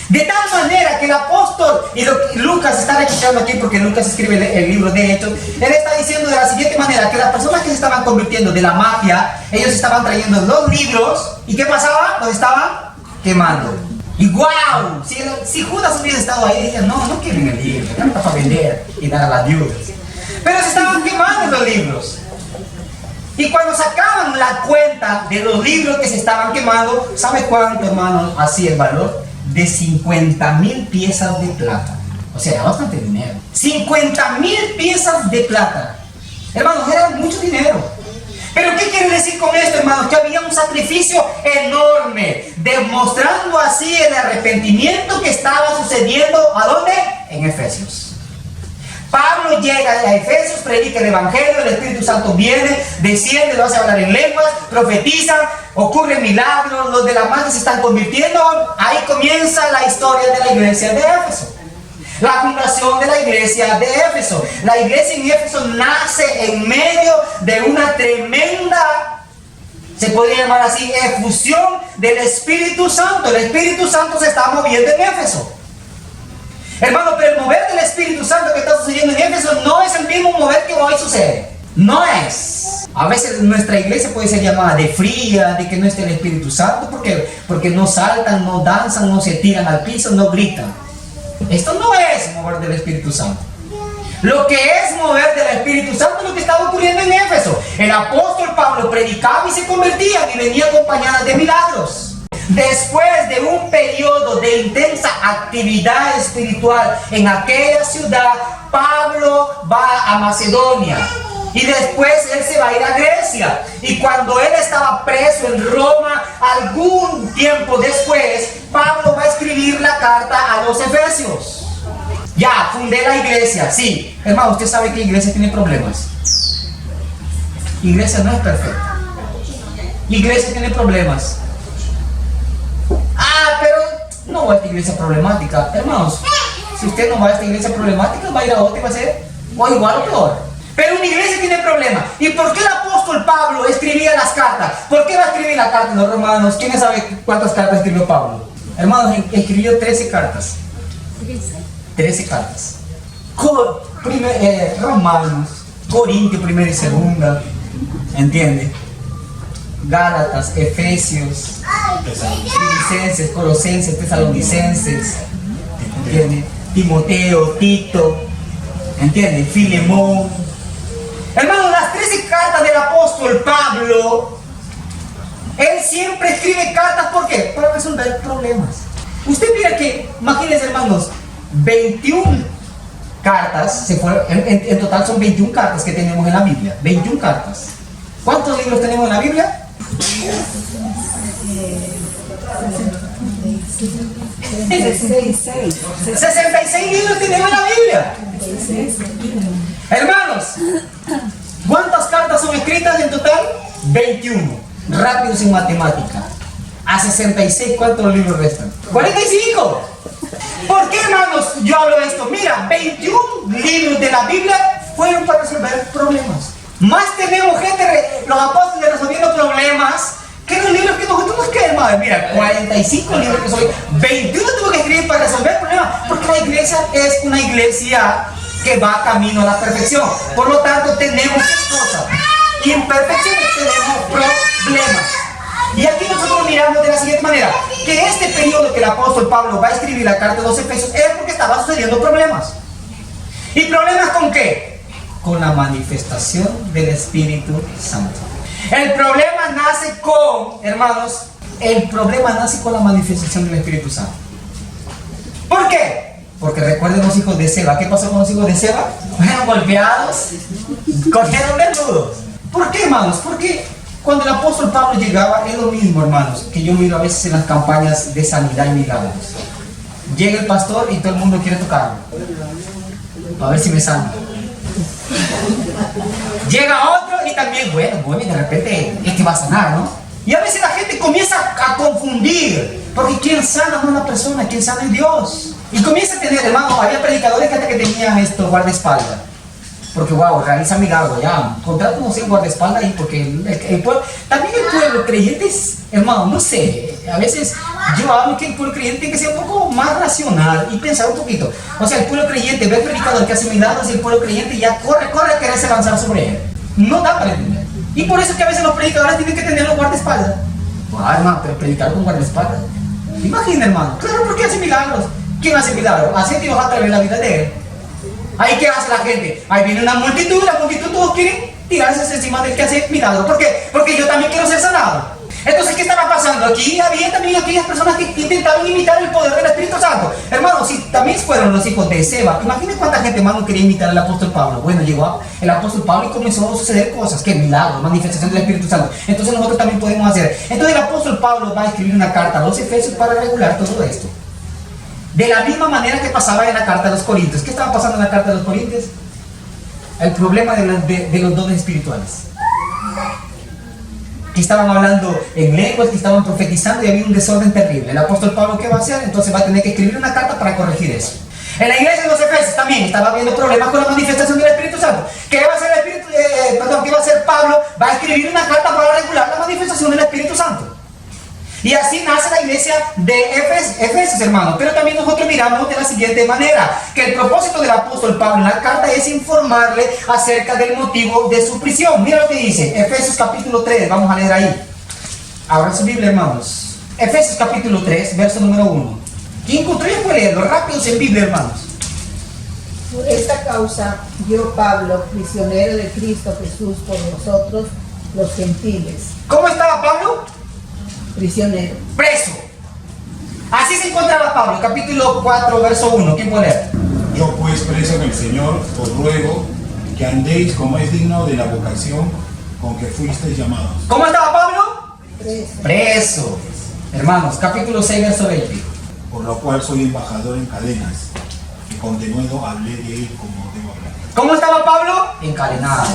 De tal manera que el apóstol, y Lucas está registrando aquí porque Lucas escribe el libro de Hechos, él está diciendo de la siguiente manera, que las personas que se estaban convirtiendo de la magia, ellos estaban trayendo los libros, ¿y qué pasaba? Los estaban quemando. Y wow, si Judas hubiese estado ahí, dirían, no quieren el libro, no para vender y dar a las viudas. Pero se estaban quemando los libros. Y cuando sacaban la cuenta de los libros que se estaban quemando, ¿sabe cuánto, hermanos, hacía el valor? De 50,000 piezas de plata. O sea, era bastante dinero. 50,000 piezas de plata. Hermanos, era mucho dinero. Pero ¿qué quiere decir con esto, hermanos? Que había un sacrificio enorme, demostrando así el arrepentimiento que estaba sucediendo. ¿A dónde? En Efesios. Pablo llega a Efesios, predica el Evangelio, el Espíritu Santo viene, desciende, lo hace hablar en lenguas, profetiza, ocurren milagros, los de la magia se están convirtiendo. Ahí comienza la historia de la iglesia de Éfeso. La fundación de la iglesia de Éfeso. La iglesia en Éfeso nace en medio de una tremenda, se podría llamar así, efusión del Espíritu Santo. El Espíritu Santo se está moviendo en Éfeso. Hermano, pero el mover del Espíritu Santo que está sucediendo en Éfeso no es el mismo mover que hoy sucede. No es. A veces nuestra iglesia puede ser llamada de fría, de que no esté el Espíritu Santo, porque no saltan, no danzan, no se tiran al piso, no gritan. Esto no es mover del Espíritu Santo. Lo que es mover del Espíritu Santo es lo que estaba ocurriendo en Éfeso. El apóstol Pablo predicaba y se convertía y venía acompañada de milagros. Después de un periodo de intensa actividad espiritual en aquella ciudad, Pablo va a Macedonia y después él se va a ir a Grecia. Y cuando él estaba preso en Roma, algún tiempo después, Pablo va a escribir la carta a los Efesios. Ya, fundé la iglesia, sí. Hermano, usted sabe que la iglesia tiene problemas. La iglesia no es perfecta. La iglesia tiene problemas. Pero no va a esta iglesia problemática. Hermanos, si usted no va a esta iglesia problemática, va a ir a otra y va a ser o igual o peor. Pero una iglesia tiene problemas. ¿Y por qué el apóstol Pablo escribía las cartas? ¿Por qué va a escribir la carta a los romanos? ¿Quién sabe cuántas cartas escribió Pablo? Hermanos, escribió 13 cartas. 13 cartas. Romanos, Corintios, primera y segunda. ¿Entiende? Gálatas, Efesios, Filipenses, Colosenses, Tesalonicenses, ¿entiende? Timoteo, Tito, ¿entiende? Filemón. Hermanos, las 13 cartas del apóstol Pablo, él siempre escribe cartas, ¿por qué? Para resolver problemas. Usted mira que, imagínense, hermanos, 21 cartas, en total son 21 cartas que tenemos en la Biblia, 21 cartas. ¿Cuántos libros tenemos en la Biblia? 66 libros tenemos en la Biblia. Hermanos, ¿cuántas cartas son escritas en total? 21. Rápidos en matemática. a 66, ¿cuántos libros restan? 45. ¿Por qué, hermanos, yo hablo de esto? Mira, 21 libros de la Biblia fueron para resolver problemas. Más tenemos gente, los apóstoles resolviendo problemas, que los libros que nosotros nos quedan, madre. Mira, 45 libros que soy, 21 tuvo que escribir para resolver problemas, porque la iglesia es una iglesia que va camino a la perfección. Por lo tanto, tenemos cosas. Imperfecciones, tenemos problemas. Y aquí nosotros miramos de la siguiente manera, que este periodo que el apóstol Pablo va a escribir la carta de los Efesios es porque estaba sucediendo problemas. ¿Y problemas con qué? Con la manifestación del Espíritu Santo. El problema nace con, hermanos, el problema nace con la manifestación del Espíritu Santo. ¿Por qué? Porque recuerden los hijos de Seba. ¿Qué pasó con los hijos de Seba? Fueron golpeados, cogieron desnudos. ¿Por qué, hermanos? Porque cuando el apóstol Pablo llegaba, es lo mismo, hermanos, que yo miro a veces en las campañas de sanidad y milagros. Llega el pastor y todo el mundo quiere tocarlo, a ver si me sana. Llega otro y también, bueno, de repente este va a sanar, ¿no? Y a veces la gente comienza a confundir, porque quien sana no es la persona, quien sana es Dios. Y comienza a tener, hermano, había predicadores que tenían esto, guardaespaldas. Porque, wow, realiza milagros, ya, contrata unos 100 guardaespaldas ahí, porque el pueblo, también el pueblo creyente es, hermano, no sé, a veces yo hablo que el pueblo creyente tiene que ser un poco más racional y pensar un poquito. O sea, el pueblo creyente ve al predicador que hace milagros y el pueblo creyente ya corre a quererse lanzar sobre él. No da para entender. Y por eso es que a veces los predicadores tienen que tener los guardaespaldas. Wow, hermano, pero predicar con guardaespaldas. Imagina, hermano, claro, ¿por qué hace milagros? ¿Quién hace milagros? Hace Dios a través de la vida de él. Ahí, ¿qué hace la gente? Ahí viene una multitud, la multitud todos quieren tirarse encima del que hace milagros. ¿Por qué? Porque yo también quiero ser sanado. Entonces, ¿qué estaba pasando? Aquí había también aquellas personas que intentaban imitar el poder del Espíritu Santo. Hermanos, si también fueron los hijos de Seba, imagínense cuánta gente, hermano, quería imitar al apóstol Pablo. Bueno, llegó el apóstol Pablo y comenzó a suceder cosas, que milagros, manifestación del Espíritu Santo. Entonces nosotros también podemos hacer. Entonces el apóstol Pablo va a escribir una carta a los Efesios para regular todo esto. De la misma manera que pasaba en la carta de los Corintios. ¿Qué estaba pasando en la carta de los Corintios? El problema de los dones espirituales. Que estaban hablando en lenguas, que estaban profetizando y había un desorden terrible. El apóstol Pablo, ¿qué va a hacer? Entonces va a tener que escribir una carta para corregir eso. En la iglesia de los Efesios también estaba habiendo problemas con la manifestación del Espíritu Santo. ¿Qué va a hacer ¿qué va a hacer Pablo? Va a escribir una carta para regular la manifestación del Espíritu Santo. Y así nace la iglesia de Efesios, hermanos. Pero también nosotros miramos de la siguiente manera, que el propósito del apóstol Pablo en la carta es informarle acerca del motivo de su prisión. Mira lo que dice, Efesios capítulo 3, vamos a leer ahí. Abra su Biblia, hermanos. Efesios capítulo 3, verso número 1. ¿Quién encontró? Ya puede leerlo, rápido en Biblia, hermanos. Por esta causa, yo, Pablo, prisionero de Cristo Jesús por nosotros, los gentiles. ¿Cómo estaba Pablo? Prisionero. Preso. Así se encontraba Pablo, capítulo 4, verso 1. ¿Quién puede leer? Yo pues, preso en el Señor, os ruego que andéis como es digno de la vocación con que fuisteis llamados. ¿Cómo estaba Pablo? Preso. Preso. Hermanos, capítulo 6, verso 20. Por lo cual soy embajador en cadenas, y con denuedo hablé de él como debo hablar. ¿Cómo estaba Pablo? Encadenado.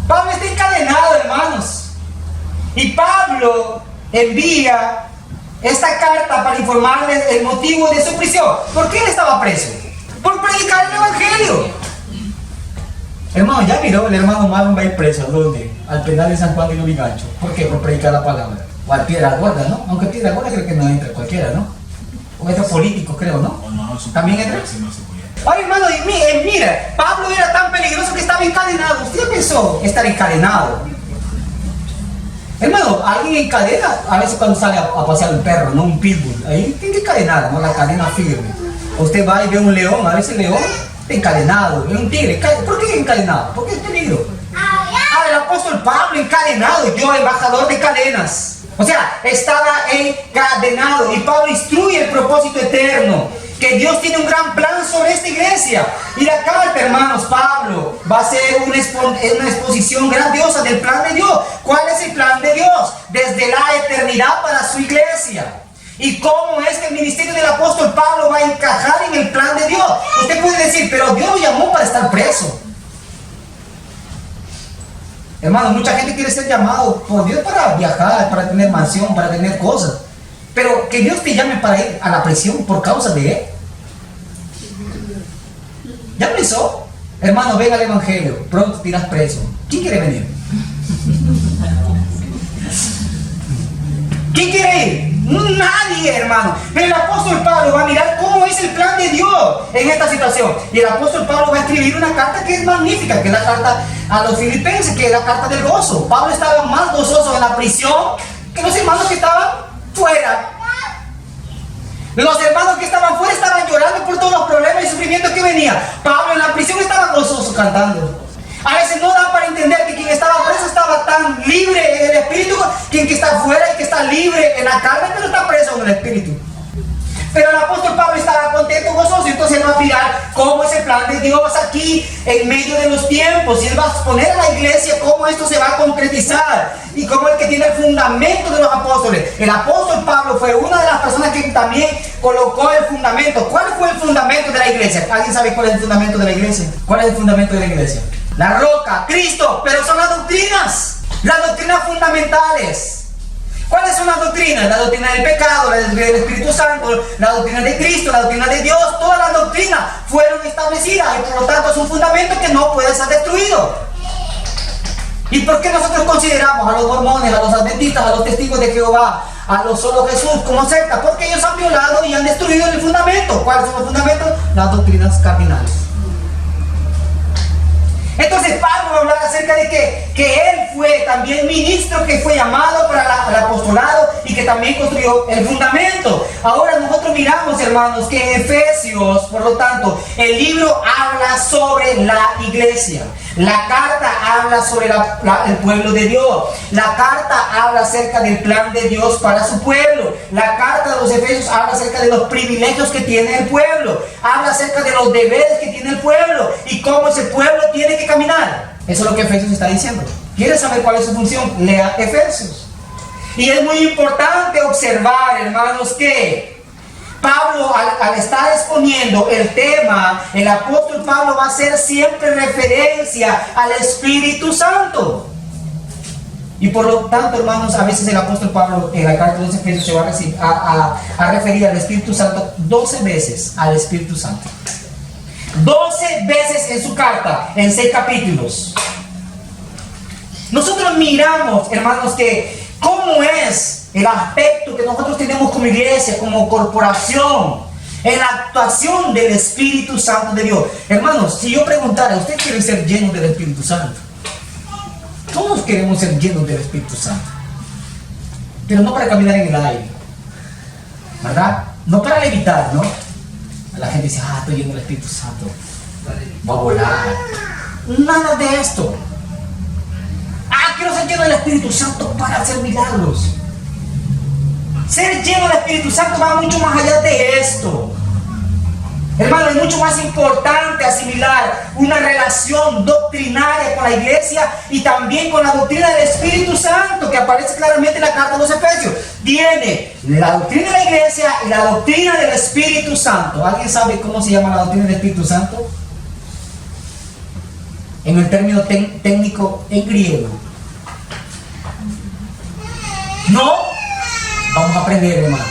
Pablo está encadenado, hermanos. Y Pablo envía esta carta para informarles el motivo de su prisión. ¿Por qué él estaba preso? Por predicar el Evangelio. Hermano, ya miró, el hermano Marlon va a ir preso. ¿Dónde? Al penal de San Juan de Lurigancho. ¿Por qué? Por predicar la palabra. O al Piedra Gorda, ¿no? Aunque Piedra Gorda creo que no entra cualquiera, ¿no? O entra político, creo, ¿no? También entra. Ay, hermano, mira, Pablo era tan peligroso que estaba encadenado. ¿Usted pensó estar encadenado? Hermano, alguien encadena a veces cuando sale a pasear un perro, no un pitbull. Ahí tiene que encadenar, ¿no? La cadena firme. Usted va y ve un león, a veces el león está encadenado, ve un tigre. ¿Por qué encadenado? Porque es peligro. El apóstol Pablo encadenado, yo embajador de cadenas. O sea, estaba encadenado y Pablo instruye el propósito eterno. Que Dios tiene un gran plan sobre esta iglesia. Y la carta, hermanos, Pablo va a ser una exposición grandiosa del plan de Dios. ¿Cuál es el plan de Dios? Desde la eternidad para su iglesia. Y cómo es que el ministerio del apóstol Pablo va a encajar en el plan de Dios. Usted puede decir, pero Dios lo llamó para estar preso. Hermano, mucha gente quiere ser llamado por Dios para viajar, para tener mansión, para tener cosas. Pero que Dios te llame para ir a la prisión por causa de Él. ¿Ya pensó? Hermano, ven al Evangelio, pronto te irás preso. ¿Quién quiere venir? ¿Quién quiere ir? Nadie, hermano. Pero el apóstol Pablo va a mirar cómo es el plan de Dios en esta situación. Y el apóstol Pablo va a escribir una carta que es magnífica, que es la carta a los filipenses, que es la carta del gozo. Pablo estaba más gozoso en la prisión que los hermanos que estaban fuera. Los hermanos que estaban fuera estaban llorando por todos los problemas y sufrimientos que venían. Pablo en la prisión estaba gozoso cantando. A veces no da para entender que quien estaba preso estaba tan libre en el espíritu, quien que está fuera y que está libre en la carne, pero está preso en el espíritu. Pero el apóstol Pablo estaba contento, gozoso, entonces él va a mirar cómo es el plan de Dios aquí en medio de los tiempos, y él va a exponer a la iglesia cómo esto se va a concretizar y cómo el que tiene el fundamento de los apóstoles. El apóstol Pablo fue una de las personas que también colocó el fundamento. ¿Cuál fue el fundamento de la iglesia? ¿Alguien sabe cuál es el fundamento de la iglesia? ¿Cuál es el fundamento de la iglesia? La roca, Cristo, pero son las doctrinas fundamentales. ¿Cuáles son las doctrinas? La doctrina del pecado, la doctrina del Espíritu Santo, la doctrina de Cristo, la doctrina de Dios. Todas las doctrinas fueron establecidas y por lo tanto es un fundamento que no puede ser destruido. ¿Y por qué nosotros consideramos a los mormones, a los adventistas, a los testigos de Jehová, a los solo Jesús como secta? Porque ellos han violado y han destruido el fundamento. ¿Cuáles son los fundamentos? Las doctrinas cardinales. Entonces Pablo va a hablar acerca de que él fue también ministro, que fue llamado para el apostolado y que también construyó el fundamento. Ahora nosotros miramos, hermanos, que en Efesios, por lo tanto, el libro habla sobre la iglesia. La carta habla sobre el pueblo de Dios. La carta habla acerca del plan de Dios para su pueblo. La carta de los Efesios habla acerca de los privilegios que tiene el pueblo. Habla acerca de los deberes que tiene el pueblo y cómo ese pueblo tiene que caminar. Eso es lo que Efesios está diciendo. ¿Quieres saber cuál es su función? Lea Efesios. Y es muy importante observar, hermanos, que Pablo, al estar exponiendo el tema, el apóstol Pablo va a hacer siempre referencia al Espíritu Santo. Y por lo tanto, hermanos, a veces el apóstol Pablo en la carta de los Efesios se va a referir al Espíritu Santo 12 veces al Espíritu Santo. 12 veces en su carta, en 6 capítulos. Nosotros miramos, hermanos, que cómo es el aspecto que nosotros tenemos como iglesia, como corporación, en la actuación del Espíritu Santo de Dios. Hermanos, si yo preguntara, ¿usted quiere ser lleno del Espíritu Santo? Todos queremos ser llenos del Espíritu Santo, pero no para caminar en el aire, ¿verdad? No para levitar, ¿no? La gente dice, estoy lleno del Espíritu Santo, va a volar. Nada de esto. Quiero ser lleno del Espíritu Santo para hacer milagros. Ser lleno del Espíritu Santo va mucho más allá de esto. Hermano, es mucho más importante asimilar una relación doctrinaria con la iglesia y también con la doctrina del Espíritu Santo, que aparece claramente en la carta de los Efesios. Tiene la doctrina de la iglesia y la doctrina del Espíritu Santo. ¿Alguien sabe cómo se llama la doctrina del Espíritu Santo? En el término técnico en griego. No, vamos a aprender, hermanos.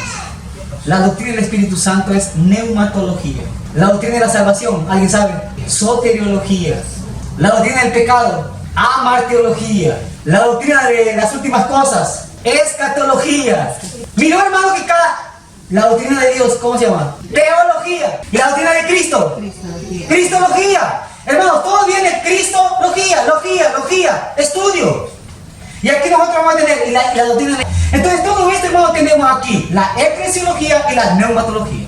La doctrina del Espíritu Santo es neumatología. La doctrina de la salvación, ¿alguien sabe? Soteriología. La doctrina del pecado, amarteología. La doctrina de las últimas cosas, escatología. Miró, hermano, que la doctrina de Dios, ¿cómo se llama? Teología. ¿Y la doctrina de Cristo? Cristología. Hermanos, todo viene logía, estudio. Y aquí nosotros vamos a tener la doctrina de... Entonces todo esto, hermano, tenemos aquí la eclesiología y la neumatología.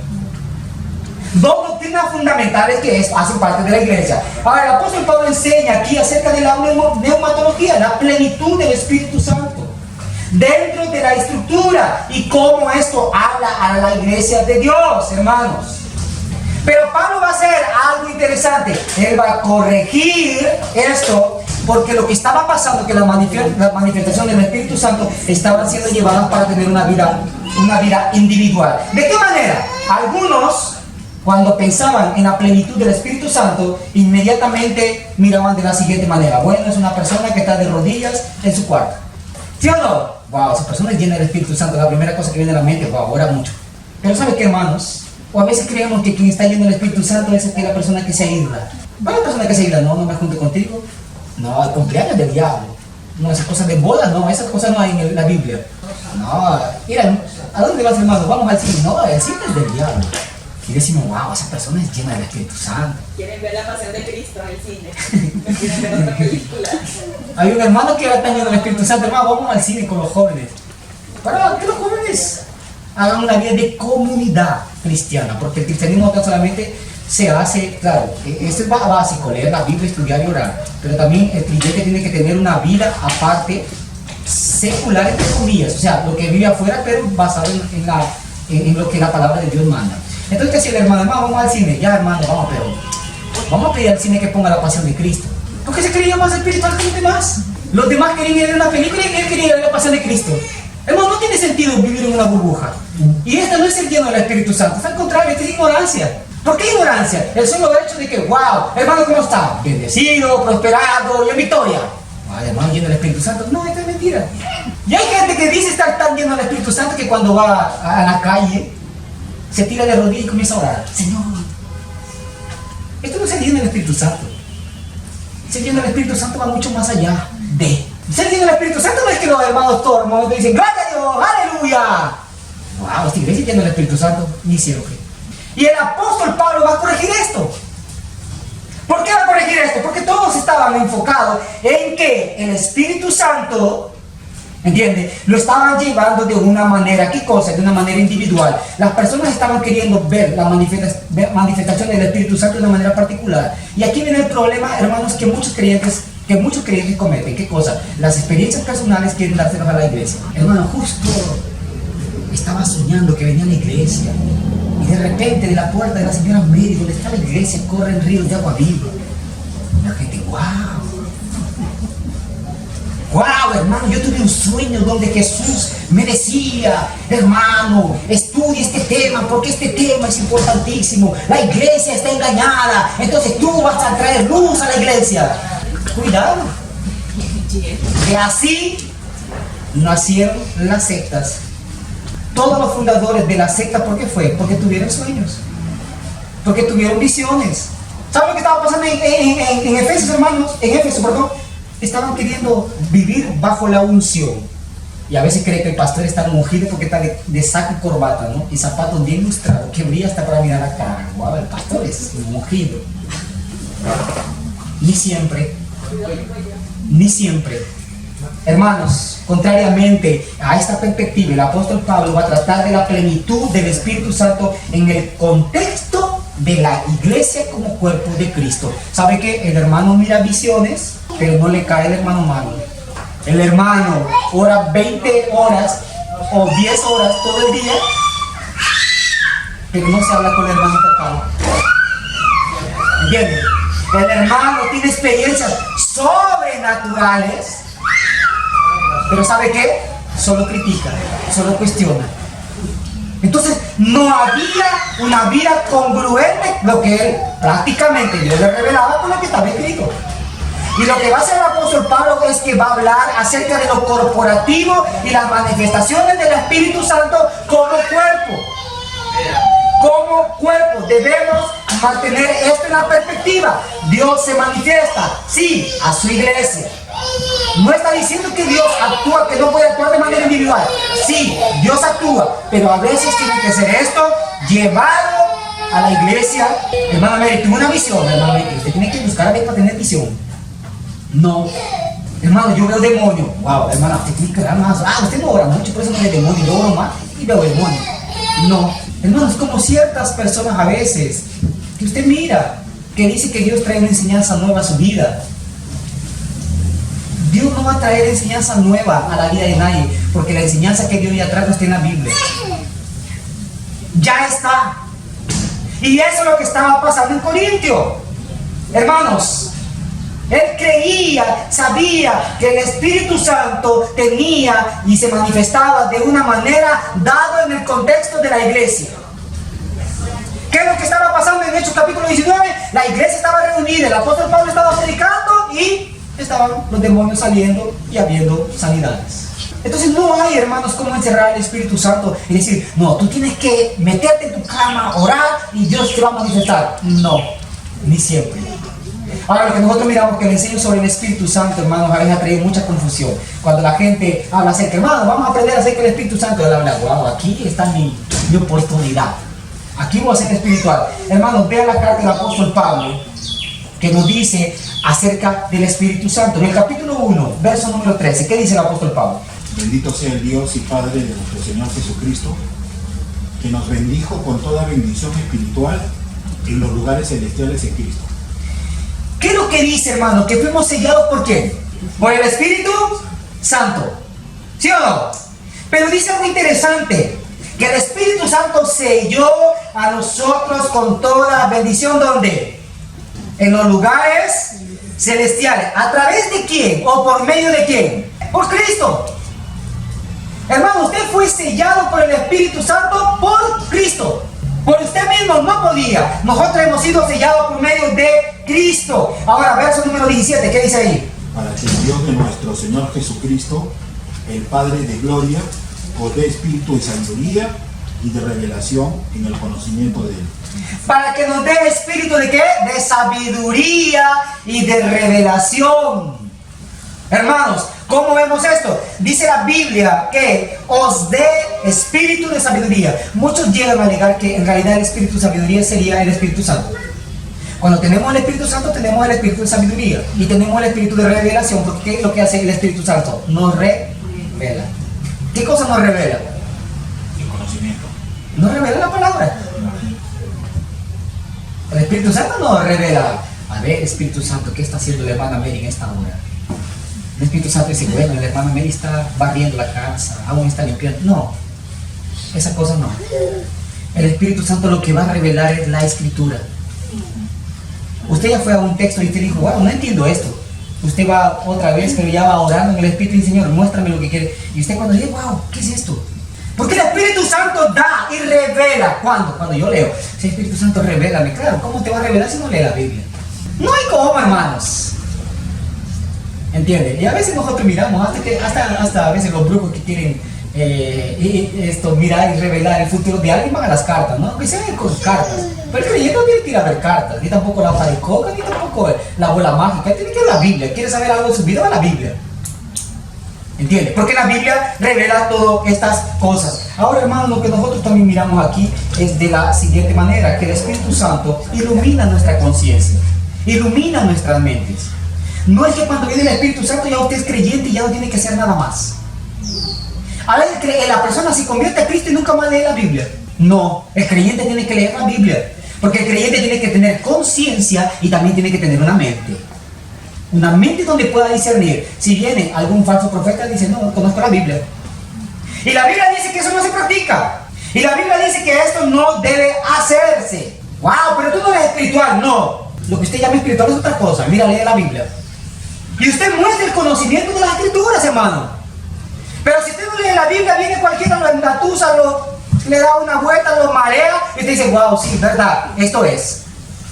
Dos doctrinas fundamentales que hacen parte de la iglesia. Ahora el apóstol Pablo enseña aquí acerca de la neumatología, la plenitud del Espíritu Santo dentro de la estructura y cómo esto habla a la iglesia de Dios, hermanos. Pero Pablo va a hacer algo interesante. Él va a corregir esto, porque lo que estaba pasando, que la manifestación del Espíritu Santo estaban siendo llevadas para tener una vida individual. ¿De qué manera? Algunos, cuando pensaban en la plenitud del Espíritu Santo, inmediatamente miraban de la siguiente manera. Bueno, es una persona que está de rodillas en su cuarto. ¿Sí o no? Wow, esa persona es llena del Espíritu Santo. La primera cosa que viene a la mente, wow, ora mucho. Pero ¿sabe qué, hermanos? O a veces creemos que quien está lleno del Espíritu Santo es aquella persona que se aísla. ¿Cuál es la persona que se aísla? No me junto contigo. No, el cumpleaños del diablo. No, esas cosas de boda, no, esas cosas no hay en la Biblia. No, mira, ¿a dónde vas, hermano? Vamos al cine. No, el cine es del diablo. Y decimos, wow, esa persona es llena del Espíritu Santo. Quieren ver la pasión de Cristo en el cine. Quieren ver otra película. Hay un hermano que ahora está lleno del Espíritu Santo. Hermano, vamos al cine con los jóvenes. Para que los jóvenes hagan una vida de comunidad cristiana. Porque el cristianismo no solamente se hace, claro, esto es básico, leer la Biblia, estudiar y orar. Pero también el creyente tiene que tener una vida aparte, secular entre comillas. O sea, lo que vive afuera, pero basado en lo que la palabra de Dios manda. Entonces decía el hermano, vamos al cine. Ya, hermano, vamos, pero vamos a pedir al cine que ponga la pasión de Cristo. Porque se creía más espiritual que los demás. Los demás querían ir a una película y él quería ir a la pasión de Cristo. Hermano, no tiene sentido vivir en una burbuja. Y esta no es el lleno del Espíritu Santo. Al contrario, esta es ignorancia. ¿Por qué ignorancia? El solo hecho de que, wow, hermano, ¿cómo está? Bendecido, prosperado y en victoria. Ay, hermano, lleno del Espíritu Santo. No, esto es mentira. Y hay gente que dice estar tan lleno del Espíritu Santo que cuando va a la calle se tira de rodillas y comienza a orar. Señor, esto no es el lleno del Espíritu Santo. Ser lleno del Espíritu Santo va mucho más allá de. Ser lleno del Espíritu Santo no es que los hermanos todos los momentos dicen, ¡Gloria a Dios! ¡Aleluya! Wow, esta iglesia llena del Espíritu Santo, ni hicieron que. Y el apóstol Pablo va a corregir esto. ¿Por qué va a corregir esto? Porque todos estaban enfocados en que el Espíritu Santo, ¿entiende?, lo estaban llevando de una manera, ¿qué cosa? De una manera individual. Las personas estaban queriendo ver la manifestación del Espíritu Santo de una manera particular. Y aquí viene el problema, hermanos, que muchos creyentes cometen. ¿Qué cosa? Las experiencias personales quieren dárselas a la iglesia. Hermano, justo estaba soñando que venía a la iglesia. Y de repente de la puerta de la señora Mary, donde está la iglesia, corren ríos de agua viva. La gente, wow. Wow, hermano, yo tuve un sueño donde Jesús me decía, hermano, estudie este tema porque este tema es importantísimo. La iglesia está engañada, entonces tú vas a traer luz a la iglesia. Cuidado. Que así nacieron las sectas. Todos los fundadores de la secta, ¿por qué fue? Porque tuvieron sueños, porque tuvieron visiones. ¿Saben lo que estaba pasando en Efesios, hermanos? En Éfeso, perdón. Estaban queriendo vivir bajo la unción. Y a veces cree que el pastor está ungido porque está de saco y corbata, ¿no? Y zapatos bien lustrados, que brilla hasta para mirar la cara. Wow, el pastor es ungido. Ni siempre. Hermanos, contrariamente a esta perspectiva, el apóstol Pablo va a tratar de la plenitud del Espíritu Santo en el contexto de la iglesia como cuerpo de Cristo. ¿Sabe qué? El hermano mira visiones, pero no le cae el hermano malo. El hermano ora 20 horas o 10 horas todo el día, pero no se habla con el hermano tratado. ¿Entienden? El hermano tiene experiencias sobrenaturales, pero ¿sabe qué? Solo critica, solo cuestiona. Entonces no había una vida congruente lo que él prácticamente Dios le revelaba con lo que estaba escrito. Y lo que va a hacer el apóstol Pablo es que va a hablar acerca de lo corporativo y las manifestaciones del Espíritu Santo como cuerpo. Como cuerpo debemos mantener esto en la perspectiva. Dios se manifiesta, sí, a su iglesia. No está diciendo que Dios actúa, que no puede actuar de manera individual. Sí, Dios actúa, pero a veces tiene que ser esto llevado a la iglesia. Hermana Mary, tuve una visión, hermana Mary. Usted tiene que buscar a Dios para tener visión. No, hermano, yo veo demonio. Wow, hermana, usted tiene que orar más. Usted no ora mucho, por eso no ve demonio. Yo oro más y veo demonio. No, hermanos, como ciertas personas a veces que usted mira, que dice que Dios trae una enseñanza nueva a su vida. Dios no va a traer enseñanza nueva a la vida de nadie, porque la enseñanza que Dios ya trae está en la Biblia. Ya está. Y eso es lo que estaba pasando en Corintio. Hermanos, él creía, sabía que el Espíritu Santo tenía y se manifestaba de una manera dado en el contexto de la iglesia. ¿Qué es lo que estaba pasando en Hechos capítulo 19? La iglesia estaba reunida, el apóstol Pablo estaba predicando y estaban los demonios saliendo y habiendo sanidades. Entonces no hay, hermanos, cómo encerrar el Espíritu Santo y decir, no, tú tienes que meterte en tu cama, orar y Dios te va a manifestar. No, ni siempre. Ahora, lo que nosotros miramos que le enseño sobre el Espíritu Santo, hermanos, a veces ha traído mucha confusión. Cuando la gente habla acerca, hermano, vamos a aprender acerca del Espíritu Santo, él habla, wow, aquí está mi oportunidad. Aquí voy a ser espiritual. Hermanos, vean la carta del apóstol Pablo, que nos dice acerca del Espíritu Santo. En el capítulo 1, verso número 13, ¿qué dice el apóstol Pablo? Bendito sea el Dios y Padre de nuestro Señor Jesucristo, que nos bendijo con toda bendición espiritual en los lugares celestiales en Cristo. ¿Qué es lo que dice, hermano? Que fuimos sellados ¿por quién? Por el Espíritu Santo. ¿Sí o no? Pero dice algo interesante, que el Espíritu Santo selló a nosotros con toda bendición. ¿Dónde? En los lugares celestiales. ¿A través de quién? ¿O por medio de quién? Por Cristo. Hermano, usted fue sellado por el Espíritu Santo por Cristo. Por usted mismo no podía. Nosotros hemos sido sellados por medio de Cristo. Ahora, verso número 17, ¿qué dice ahí? Para que el Dios de nuestro Señor Jesucristo, el Padre de gloria, os dé espíritu de sabiduría y de revelación en el conocimiento de Él. Para que nos dé espíritu de ¿qué? De sabiduría y de revelación. Hermanos, ¿cómo vemos esto? Dice la Biblia que os dé espíritu de sabiduría. Muchos llegan a negar que en realidad el espíritu de sabiduría sería el Espíritu Santo. Cuando tenemos el Espíritu Santo, tenemos el espíritu de sabiduría y tenemos el espíritu de revelación, porque ¿qué es lo que hace el Espíritu Santo? Nos revela. ¿Qué cosa nos revela? El conocimiento. Nos revela la palabra. El Espíritu Santo nos revela. A ver, Espíritu Santo, ¿qué está haciendo la hermana Mary en esta hora? El Espíritu Santo dice, bueno, la hermana Mary está barriendo la casa, aún está limpiando. No, esa cosa no. El Espíritu Santo lo que va a revelar es la Escritura. Usted ya fue a un texto y usted dijo, wow, no entiendo esto. Usted va otra vez, pero ya va orando en el Espíritu y dice, Señor, muéstrame lo que quiere. Y usted cuando dice, wow, ¿qué es esto? Porque el Espíritu Santo da y revela. ¿Cuándo? Cuando yo leo. Si el Espíritu Santo revélame, claro, ¿cómo te va a revelar si no lee la Biblia? No hay cómo, hermanos. ¿Entiende? Y a veces nosotros miramos, hasta a veces los brujos que quieren mirar y revelar el futuro de alguien van a las cartas, ¿no? Que se ven con cartas. Pero el creyente no tiene que ir a ver cartas, ni tampoco la hoja de coca, ni tampoco la bola mágica. Tiene que ir a la Biblia. ¿Quiere saber algo de su vida? Va a la Biblia. ¿Entiende? Porque la Biblia revela todas estas cosas. Ahora, hermanos, lo que nosotros también miramos aquí es de la siguiente manera, que el Espíritu Santo ilumina nuestra conciencia, ilumina nuestras mentes. No es que cuando viene el Espíritu Santo ya usted es creyente y ya no tiene que hacer nada más. A veces la persona se convierte a Cristo y nunca más lee la Biblia. No, el creyente tiene que leer la Biblia. Porque el creyente tiene que tener conciencia y también tiene que tener una mente. Una mente donde pueda discernir. Si viene algún falso profeta, dice, no conozco la Biblia. Y la Biblia dice que eso no se practica. Y la Biblia dice que esto no debe hacerse. Wow, pero tú no eres espiritual. No, lo que usted llama espiritual es otra cosa. Mira, lee la Biblia. Y usted muestra el conocimiento de las Escrituras, hermano. Pero si usted no lee la Biblia, viene cualquiera, lo engatusa, le da una vuelta, lo marea, y usted dice, wow, sí, verdad, esto es.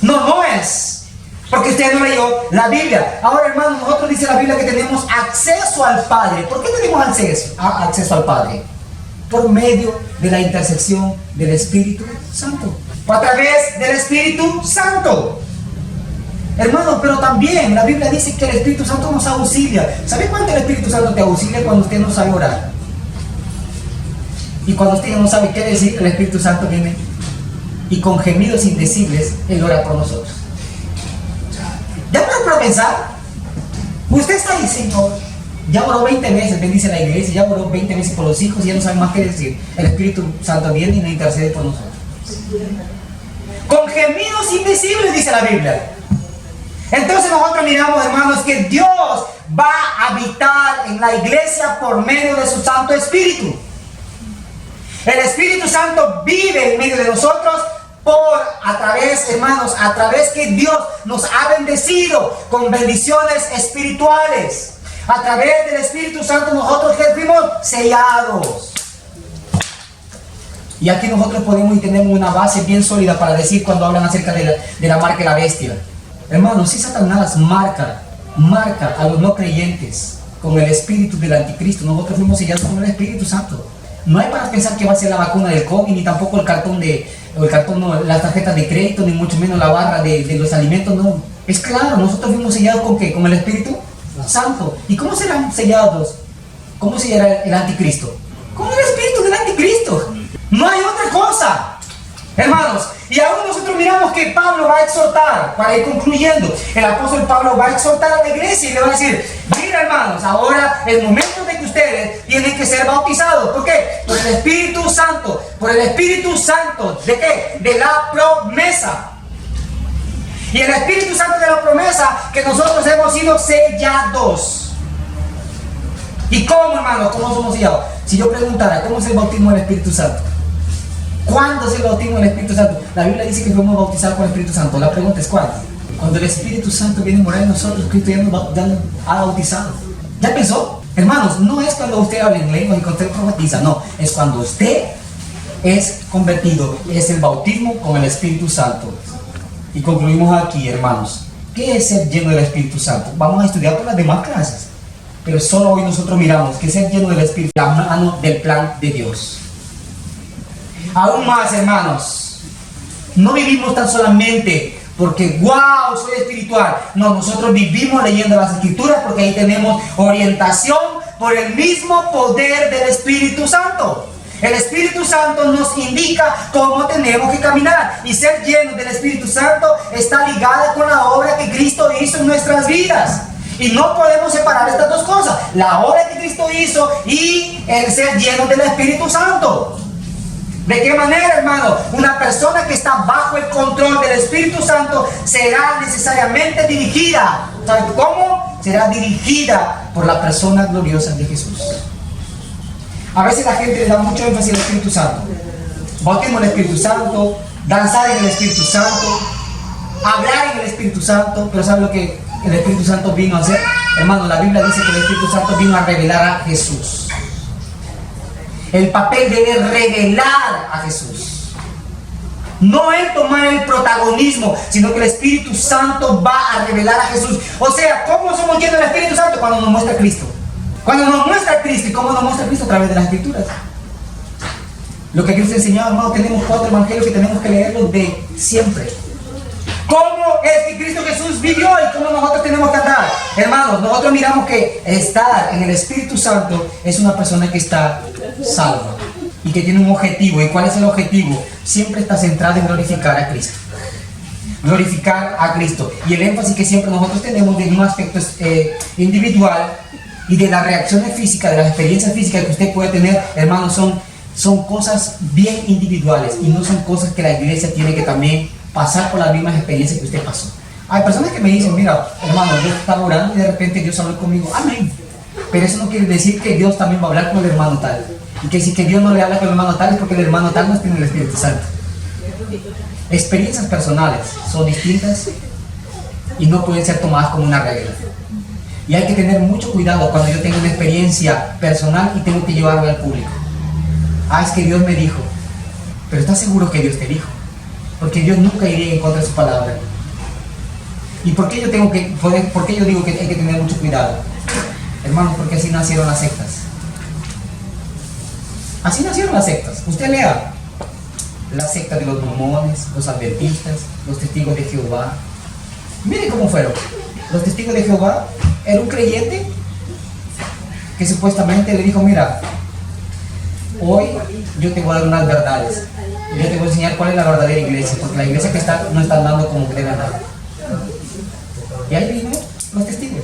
No, no es. Porque usted no leyó la Biblia. Ahora, hermano, nosotros dice la Biblia que tenemos acceso al Padre. ¿Por qué tenemos acceso al Padre? Por medio de la intersección del Espíritu Santo. A través del Espíritu Santo. Hermano, pero también la Biblia dice que el Espíritu Santo nos auxilia. ¿Sabe cuánto el Espíritu Santo te auxilia cuando usted no sabe orar? Y cuando usted no sabe qué decir, el Espíritu Santo viene y con gemidos indecibles Él ora por nosotros. ¿Ya para pensar? Usted está ahí, Señor. Ya oró 20 veces, bendice la iglesia, ya oró 20 veces por los hijos y ya no sabe más qué decir. El Espíritu Santo viene y nos intercede por nosotros. Con gemidos indecibles, dice la Biblia. Entonces nosotros miramos, hermanos, que Dios va a habitar en la iglesia por medio de su Santo Espíritu. El Espíritu Santo vive en medio de nosotros a través que Dios nos ha bendecido con bendiciones espirituales. A través del Espíritu Santo nosotros que fuimos sellados. Y aquí nosotros podemos y tenemos una base bien sólida para decir cuando hablan acerca de la marca de la bestia. Hermanos, si Satanás marca a los no creyentes con el espíritu del anticristo, nosotros fuimos sellados con el Espíritu Santo. No hay para pensar que va a ser la vacuna del COVID, ni tampoco las tarjetas de crédito, ni mucho menos la barra de los alimentos, no. Es claro, nosotros fuimos sellados ¿con qué? Con el Espíritu Santo. ¿Y cómo serán sellados? ¿Cómo sellará el anticristo? Con el espíritu del anticristo. No hay otra cosa. Hermanos, y aún nosotros miramos que Pablo va a exhortar, para ir concluyendo, el apóstol Pablo va a exhortar a la iglesia y le va a decir, mira hermanos, ahora el momento de que ustedes tienen que ser bautizados. ¿Por qué? Por el Espíritu Santo. ¿Por el Espíritu Santo de qué? De la promesa. Y el Espíritu Santo de la promesa que nosotros hemos sido sellados. ¿Y cómo, hermanos? ¿Cómo somos sellados? Si yo preguntara, ¿cómo es el bautismo del Espíritu Santo? ¿Cuándo es el bautismo del Espíritu Santo? La Biblia dice que fuimos bautizados con el Espíritu Santo. La pregunta es ¿cuándo? Cuando el Espíritu Santo viene a morar en nosotros, Cristo ya nos ha bautizado. ¿Ya pensó? Hermanos, no es cuando usted habla en lengua y cuando usted profetiza, no. Es cuando usted es convertido. Es el bautismo con el Espíritu Santo. Y concluimos aquí, hermanos. ¿Qué es ser lleno del Espíritu Santo? Vamos a estudiar por las demás clases. Pero solo hoy nosotros miramos que ser lleno del Espíritu, la mano del plan de Dios. Aún más, hermanos, no vivimos tan solamente porque, wow, soy espiritual. No, nosotros vivimos leyendo las Escrituras porque ahí tenemos orientación por el mismo poder del Espíritu Santo. El Espíritu Santo nos indica cómo tenemos que caminar. Y ser lleno del Espíritu Santo está ligada con la obra que Cristo hizo en nuestras vidas. Y no podemos separar estas dos cosas. La obra que Cristo hizo y el ser lleno del Espíritu Santo. ¿De qué manera, hermano? Una persona que está bajo el control del Espíritu Santo será necesariamente dirigida. ¿Sabe cómo? Será dirigida por la persona gloriosa de Jesús. A veces la gente le da mucho énfasis al Espíritu Santo. Bautismo en el Espíritu Santo, danzar en el Espíritu Santo, hablar en el Espíritu Santo. Pero ¿sabe lo que el Espíritu Santo vino a hacer? Hermano, la Biblia dice que el Espíritu Santo vino a revelar a Jesús. El papel de revelar a Jesús. No es tomar el protagonismo, sino que el Espíritu Santo va a revelar a Jesús. O sea, ¿cómo somos llenos del Espíritu Santo? Cuando nos muestra a Cristo. Cuando nos muestra a Cristo. ¿Y cómo nos muestra a Cristo? A través de las Escrituras. Lo que Cristo enseñó, hermano, tenemos 4 evangelios que tenemos que leerlos de siempre. ¿Cómo es que Cristo Jesús vivió y cómo nosotros tenemos que andar? Hermanos, nosotros miramos que estar en el Espíritu Santo es una persona que está salva y que tiene un objetivo. ¿Y cuál es el objetivo? Siempre está centrado en glorificar a Cristo. Glorificar a Cristo. Y el énfasis que siempre nosotros tenemos de un aspecto individual y de las reacciones físicas, de las experiencias físicas que usted puede tener, hermanos, son cosas bien individuales y no son cosas que la iglesia tiene que también pasar por las mismas experiencias que usted pasó. Hay personas que me dicen, mira, hermano, yo estaba orando y de repente Dios habló conmigo. Amén. Pero eso no quiere decir que Dios también va a hablar con el hermano tal. Y que si que Dios no le habla con el hermano tal es porque el hermano tal no tiene el Espíritu Santo. Experiencias personales son distintas y no pueden ser tomadas como una regla. Y hay que tener mucho cuidado cuando yo tengo una experiencia personal y tengo que llevarla al público. Es que Dios me dijo. Pero ¿estás seguro que Dios te dijo? Porque Dios nunca iría en contra de su palabra. ¿Y por qué yo digo que hay que tener mucho cuidado? Hermanos, porque así nacieron las sectas. Así nacieron las sectas. Usted lea la secta de los mormones, los adventistas, los testigos de Jehová. Mire cómo fueron. Los testigos de Jehová era un creyente que supuestamente le dijo, mira, hoy yo te voy a dar unas verdades. Yo te voy a enseñar cuál es la verdadera iglesia, porque la iglesia que está no está andando como debe andar. Y ahí vino los testigos.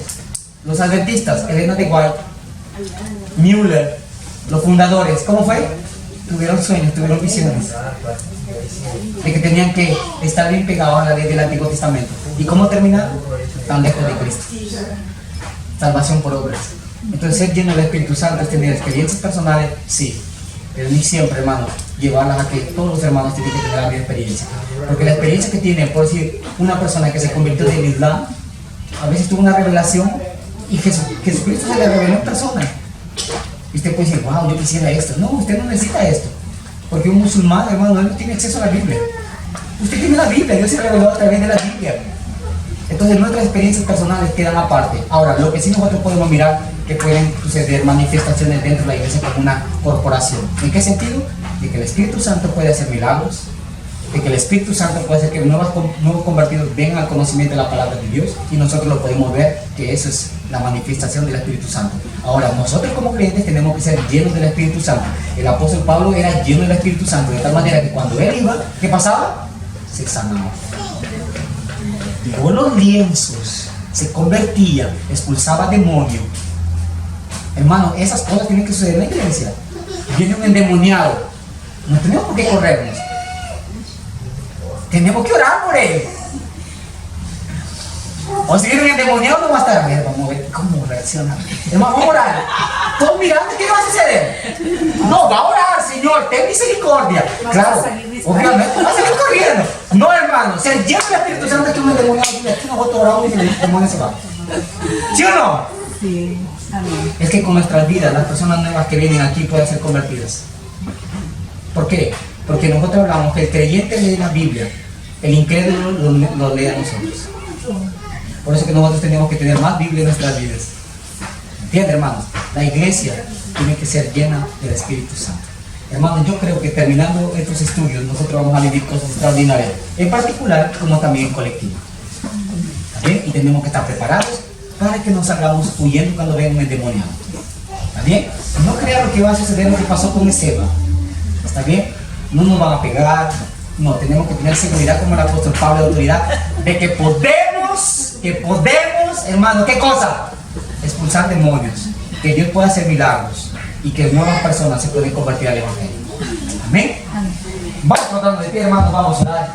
Los adventistas, Elena de White, Müller, los fundadores, ¿cómo fue? Tuvieron sueños, tuvieron visiones de que tenían que estar bien pegados a la ley del Antiguo Testamento. ¿Y cómo terminaron? Tan lejos de Cristo. Salvación por obras. Entonces, ser lleno del Espíritu Santo es tener experiencias personales, sí, pero ni siempre, hermano, llevarlas a que todos los hermanos tienen que tener la misma experiencia. Porque la experiencia que tiene, por decir, una persona que se convirtió del Islam, a veces tuvo una revelación y Jesucristo se le reveló en persona. Y usted puede decir, wow, yo quisiera esto. No, usted no necesita esto. Porque un musulmán, hermano, él no tiene acceso a la Biblia. Usted tiene la Biblia, Dios se reveló a través de la Biblia. Entonces nuestras experiencias personales quedan aparte. Ahora, lo que sí nosotros podemos mirar, que pueden suceder manifestaciones dentro de la iglesia como una corporación. ¿En qué sentido? De que el Espíritu Santo puede hacer milagros, de que el Espíritu Santo puede hacer que nuevos convertidos vengan al conocimiento de la palabra de Dios, y nosotros lo podemos ver, que eso es la manifestación del Espíritu Santo. Ahora, nosotros como creyentes tenemos que ser llenos del Espíritu Santo. El apóstol Pablo era lleno del Espíritu Santo, de tal manera que cuando él iba, ¿qué pasaba? Se sanaba. Con los lienzos se convertía, expulsaba demonios. Hermano, esas cosas tienen que suceder en la iglesia. Viene un endemoniado, no tenemos por qué corrernos, tenemos que orar por él. O si viene un endemoniado, no va a estar, a ver, vamos a ver cómo reacciona. Hermano, vamos a orar. Todos mirando, ¿qué va a suceder? No, va a orar, Señor, ten misericordia. Claro, obviamente, va a salir corriendo. No, hermano, ser lleno del Espíritu Santo, que un endemoniado, y aquí nosotros oramos y el demonio se va. ¿Sí o no? Sí, amén. Es que con nuestras vidas, las personas nuevas que vienen aquí pueden ser convertidas. ¿Por qué? Porque nosotros hablamos que el creyente lee la Biblia, el incrédulo lo lee a nosotros. Por eso que nosotros tenemos que tener más Biblia en nuestras vidas. ¿Entienden, hermanos? La iglesia tiene que ser llena del Espíritu Santo. Hermanos, yo creo que terminando estos estudios, nosotros vamos a vivir cosas extraordinarias, en particular como también en colectivo. ¿Está bien? Y tenemos que estar preparados para que no salgamos huyendo cuando venga un endemoniado. ¿Está bien? No crea lo que va a suceder, lo que pasó con Esteban. ¿Está bien? No nos van a pegar. No, tenemos que tener seguridad como el apóstol Pablo, de autoridad, de que podemos, hermano, ¿qué cosa? Expulsar demonios, que Dios pueda hacer milagros y que nuevas personas se pueden convertir al Evangelio. Amén. Vamos tratando de pie, hermanos, vamos a orar.